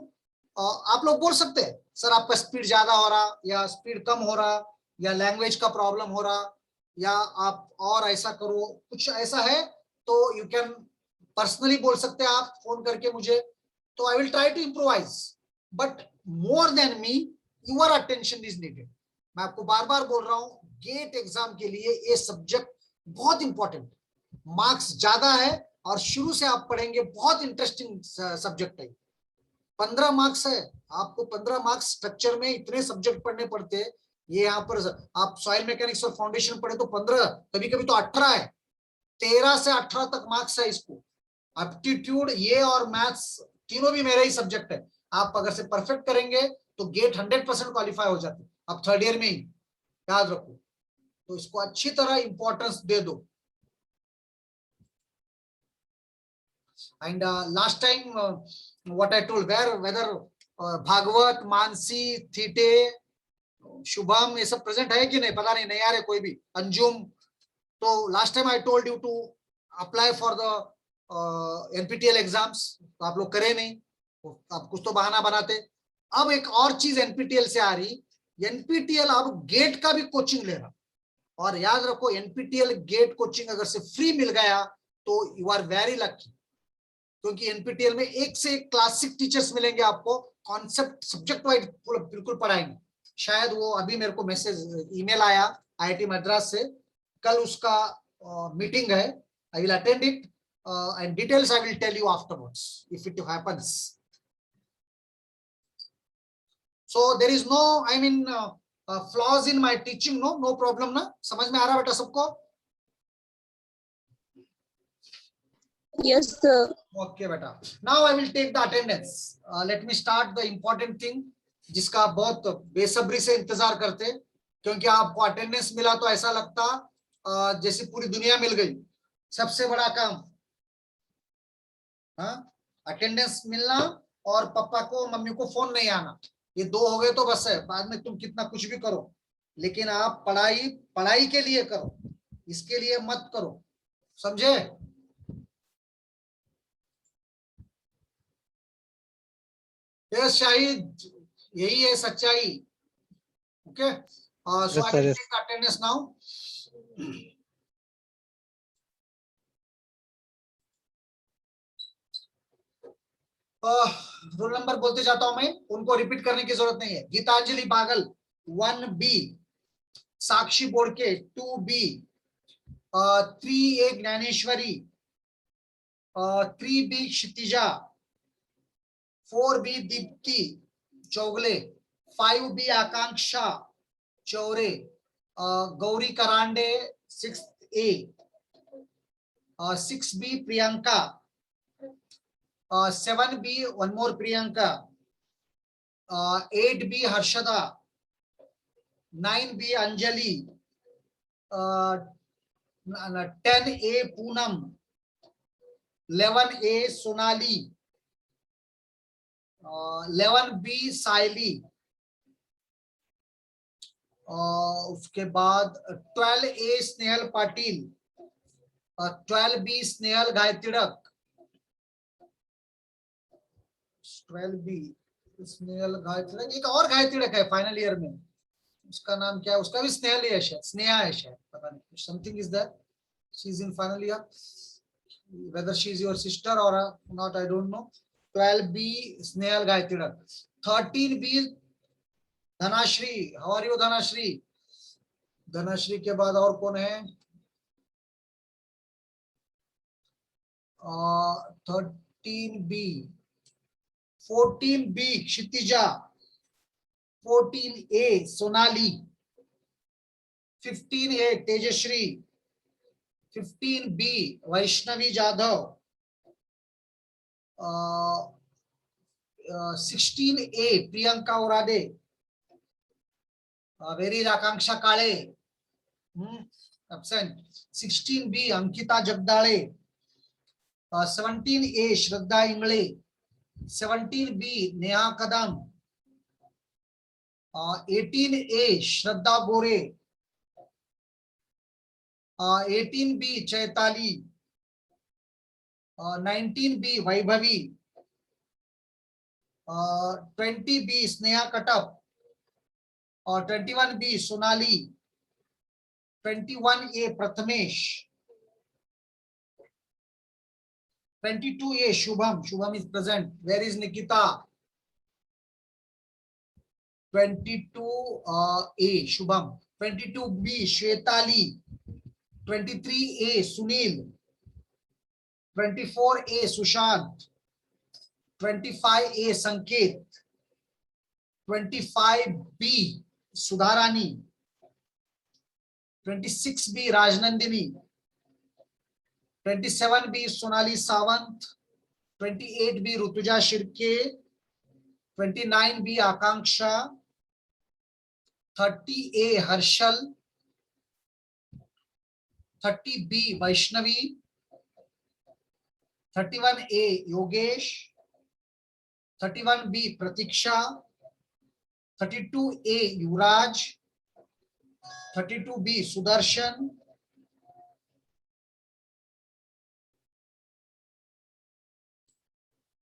आप लोग बोल सकते हैं सर आपका स्पीड ज्यादा हो रहा या स्पीड कम हो रहा या लैंग्वेज का प्रॉब्लम हो रहा या आप और ऐसा करो. कुछ ऐसा है तो यू कैन पर्सनली बोल सकते हैं आप फोन करके मुझे. तो I will try to improvise, but more than me your attention is needed. मैं आपको बार बार बोल रहा हूं गेट एग्जाम के लिए ये सब्जेक्ट बहुत इंपॉर्टेंट. मार्क्स ज्यादा है और शुरू से आप पढ़ेंगे. बहुत इंटरेस्टिंग सब्जेक्ट है. 15 मार्क्स है. आपको 15 मार्क्स स्ट्रक्चर में इतने सब्जेक्ट पढ़ने पड़ते हैं. ये यहाँ पर आप सॉइल मैकेनिक्स और फाउंडेशन पढ़े तो 15, कभी कभी तो 18 है. 13 से 18 तक मार्क्स है इसको. एप्टीट्यूड ये और मैथ्स तीनों भी मेरे ही सब्जेक्ट है. आप अगर से परफेक्ट करेंगे तो गेट 100% क्वालिफाई हो जाते. अब थर्ड ईयर में ही याद रखो. तो इसको अच्छी तरह इंपॉर्टेंस दे दो. And last time what I told whether Bhagwat, Mansi, Thite, Shubham ये सब प्रेजेंट है कि नहीं पता नहीं आ रहे कोई भी. अंजुम. तो last time I told you to apply for the NPTEL exams. तो आप लोग करे नहीं. आप कुछ तो बहाना बनाते. अब एक और चीज एनपीटीएल से आ रही. एनपीटीएल अब गेट का भी कोचिंग ले रहा. और याद रखो एनपीटीएल गेट कोचिंग अगर से फ्री मिल गया तो यू आर वेरी लकी. क्योंकि एनपीटीएल में एक से एक क्लासिक टीचर्स मिलेंगे आपको. कॉन्सेप्ट सब्जेक्ट वाइज बिल्कुल पढ़ाएंगे. शायद वो अभी मेरे को मैसेज ईमेल आया आईआईटी मद्रास से कल उसका मीटिंग है. I will attend it and details I will tell you afterwards if it happens. So there is no, I mean, flaws in my teaching. No problem ना. समझ में आ रहा बेटा सबको? Yes, sir. Okay बेटा. Now I will take the attendance. Let me start the important thing जिसका आप बहुत बेसब्री से इंतजार करते, क्योंकि आपको अटेंडेंस मिला तो ऐसा लगता जैसे पूरी दुनिया मिल गई. सबसे बड़ा काम, हाँ, अटेंडेंस मिलना और पापा को मम्मी को फोन नहीं आना. ये दो हो गए तो बस है. बाद में तुम कितना कुछ भी करो, लेकिन आप पढ़ाई के लिए करो, इसके लिए मत करो. समझे? यस शाहिद, यही है सच्चाई. Okay, so I will take attendance now. Roll number बोलते जाता हूं मैं, उनको रिपीट करने की जरूरत नहीं है. गीतांजलि बागल 1B, साक्षी Bodke 2B, 3A Dnyaneshwari, 3B Kshitija, 4B Deepti Chougale, 5B आकांक्षा Chaure, Gauri Karande 6A, 6B Priyanka, 7B one more Priyanka, 8B Harshada, 9B Anjali, 10A Poonam, 11A Sonali, 11B Saili, उसके बाद 12A Snehal Patil, 12B Snehal गायतिड़क, 12B Snehal गायतिड़क. एक और गायतिड़क है फाइनल ईयर में, उसका नाम क्या है? उसका भी स्नेहल है शायद, स्नेहा है शायद, पता नहीं. Something is that. She is in final year. Whether she is your sister or not, I don't know. 12B Snehal Gaitidak. 13B Dhanashree. How are you Dhanashree? Dhanashree के बाद और कौन है? 13B. 14B Kshitija, 14A Sonali, 15A Tejashree, 15B Vaishnavi Jadhav, 16A Priyanka Urade, very Akanksha Kale, absent. 16B Ankita Jagdale, 17A Shraddha Ingle, 17B Neha Kadam, 18A Shraddha Bore, 18B Chaitali, 19B Vaibhavi, 20B Sneha कटप, और 21B Sonali, 21A Prathamesh, 22A Shubham. Shubham is present. Where is Nikita? 22A Shubham, 22B श्वेताली, 23A Sunil, 24A Sushant, 25A संकेत, 25B Sudharani, 26B Rajnandini, 27B Sonali Sawant, 28B Rutuja Shirke, 29B आकांक्षा, 30A Harshal, 30B Vaishnavi, 31A Yogesh, 31B प्रतीक्षा, 32A युवराज, 32B Sudarshan,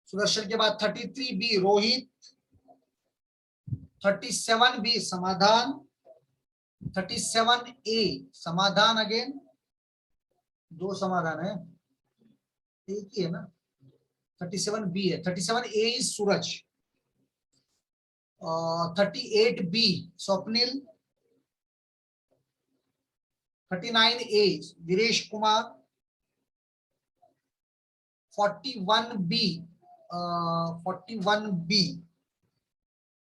Sudarshan के बाद 33B Rohit, 37B समाधान, 37A समाधान. Again दो समाधान है, एक ही है ना. 37B है. 37A is Suraj, 38B Swapnil, 39A Viresh Kumar, 41B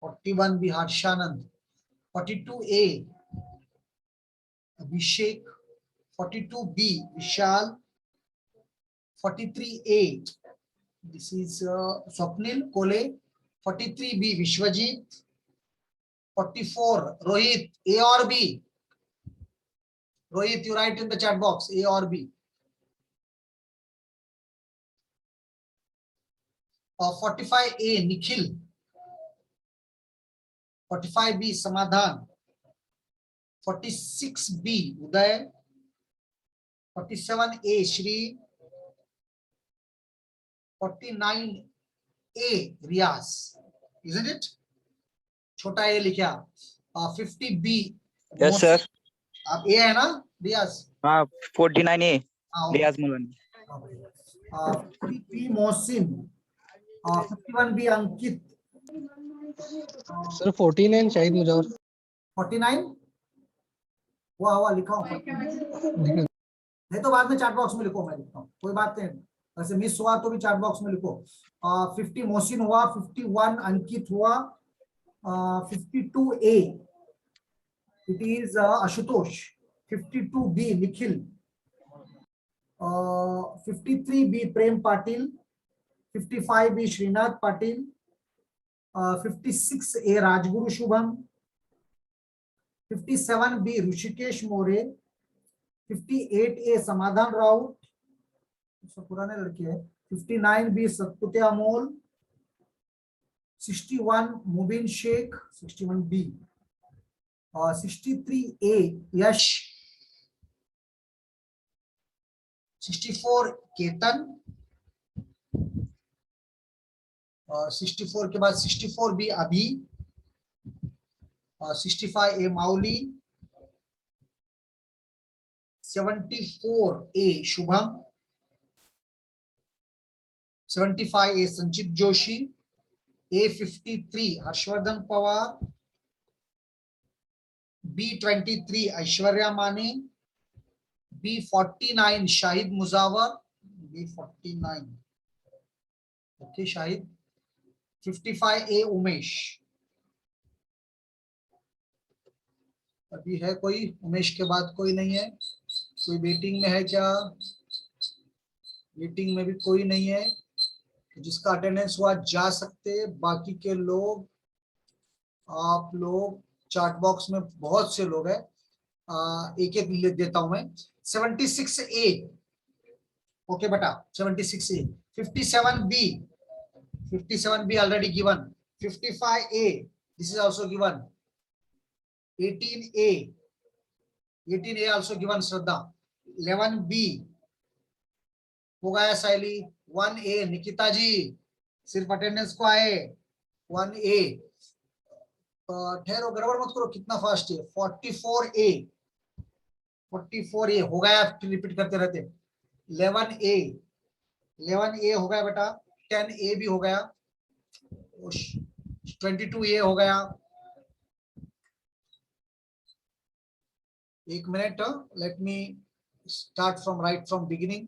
41B Harshanand, 42A Abhishek, 42B Vishal, 43A this is Swapnil Kole, 43B Vishwajeet, 44 Rohit, A or B? Rohit, you write in the chat box A or B. 45A Nikhil, 45B Samadhan, 46B Uday, 47A Shri, 49A Riaz, isn't it? छोटा A लिखा. 50B yes sir. आप A है ना रियाज? हाँ 49A हाँ, रियाज Mulani. 50B Mohsin, 51B अंकित, sir 49 Shahid Muzaffar. 49 हुआ लिखा हूँ. नहीं तो बाद में चैट बॉक्स में लिखो, मैं लिखता हूँ, कोई बात नहीं. वैसे मिस हुआ तो भी चैट बॉक्स में लिखो. 50 मोहसिन हुआ, 51 अंकित हुआ, 52A it is Ashutosh, 52B Nikhil, 53B Prem Patil, 55B Srinath Patil, 56A Rajguru Shubham, 57B Rushikesh More, 58A Samadhan Rao, सब पुराने लड़के हैं. 59B Satpute Amol, 61 Mubin Sheikh, 61B, 63A यश, 64 केतन, 64 के बाद 64B अभी, 65A Mauli, 74A Shubham, 75A संचित जोशी, A53 हर्षवर्धन पवार, B23 ऐश्वर्या माने, B49 Shahid Mujawar, B49 okay Shahid, 55A Umesh. अभी है कोई? उमेश के बाद कोई नहीं है? कोई वेटिंग में है क्या? वेटिंग में भी कोई नहीं है. जिसका अटेंडेंस हुआ जा सकते, बाकी के लोग, आप लोग चैट बॉक्स में बहुत से लोग हैं, एक एक लिख देता हूं मैं. 76A ओके बेटा, 76A, 57B already given, 55A this is also given, 18A also given Shraddha, 11B हो गया साइली, 1A निकिता जी सिर्फ अटेंडेंस को आए, 1A. ठहरो गड़बड़ मत करो, कितना फास्ट है. 44A हो गया, रिपीट करते रहते. 11A हो गया बेटा, 10A भी हो गया, 22A हो गया. एक minute, let me start from right from beginning,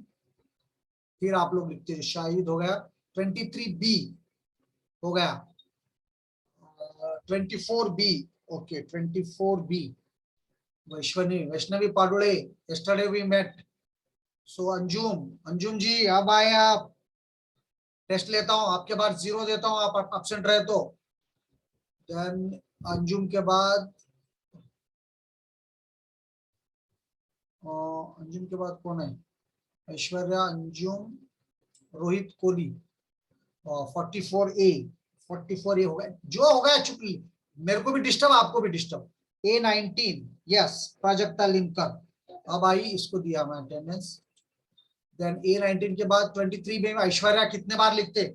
फिर आप लोग लिखते हैं. शाहिद हो गया, 23B हो गया, 24B okay, 24B Vaishnavi Padule, yesterday we met. So Anjum ji अब आए आप, टेस्ट लेता हूं आपके बाद 0 देता हूं, आप एब्सेंट रहे तो. देन अंजुम के बाद कौन है? ऐश्वर्या, अंजुम, रोहित कोहली. 44A हो गया, जो हो गया चुकी. मेरे को भी डिस्टर्ब, आपको भी disturb. A19 yes Prajakta Limkar, अब आई, इसको दिया मैं अटेंडेंस. देन A19 के बाद 23 में ऐश्वर्या कितने बार लिखते?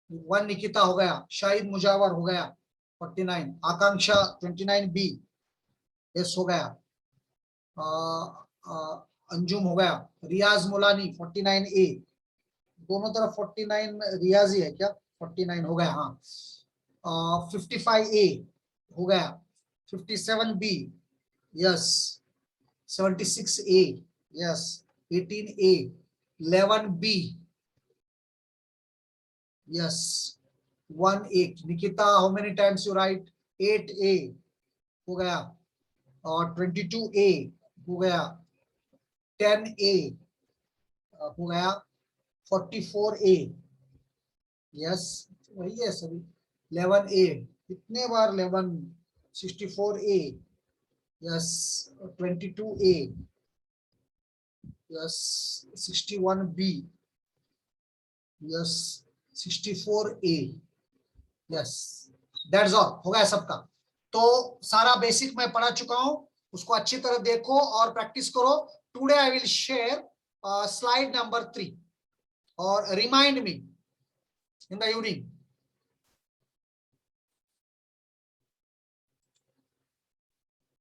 1 निकिता हो गया, शाहिद मुजावर हो गया 49, आकांक्षा 29B यस हो गया, अंजुम हो गया, रियाज मुलानी 49A, दोनों तरफ 49 रियाज ही है क्या? 49 हो गया. हाँ 55A हो गया, 57B yes, 76A, yes. 18A, 11B, yes. 18. Nikita, how many times you write? 8A हो गया, और 22A हो गया, 10A हो गया, 44A, यस वही है सभी. 11A कितने बार 11, 64A, yes. 22A, yes. 61B, yes. 64A, yes. That's all, हो गया सबका. तो सारा बेसिक मैं पढ़ा चुका हूं, उसको अच्छी तरह देखो और प्रैक्टिस करो. Today I will share slide number 3 और remind me in the evening.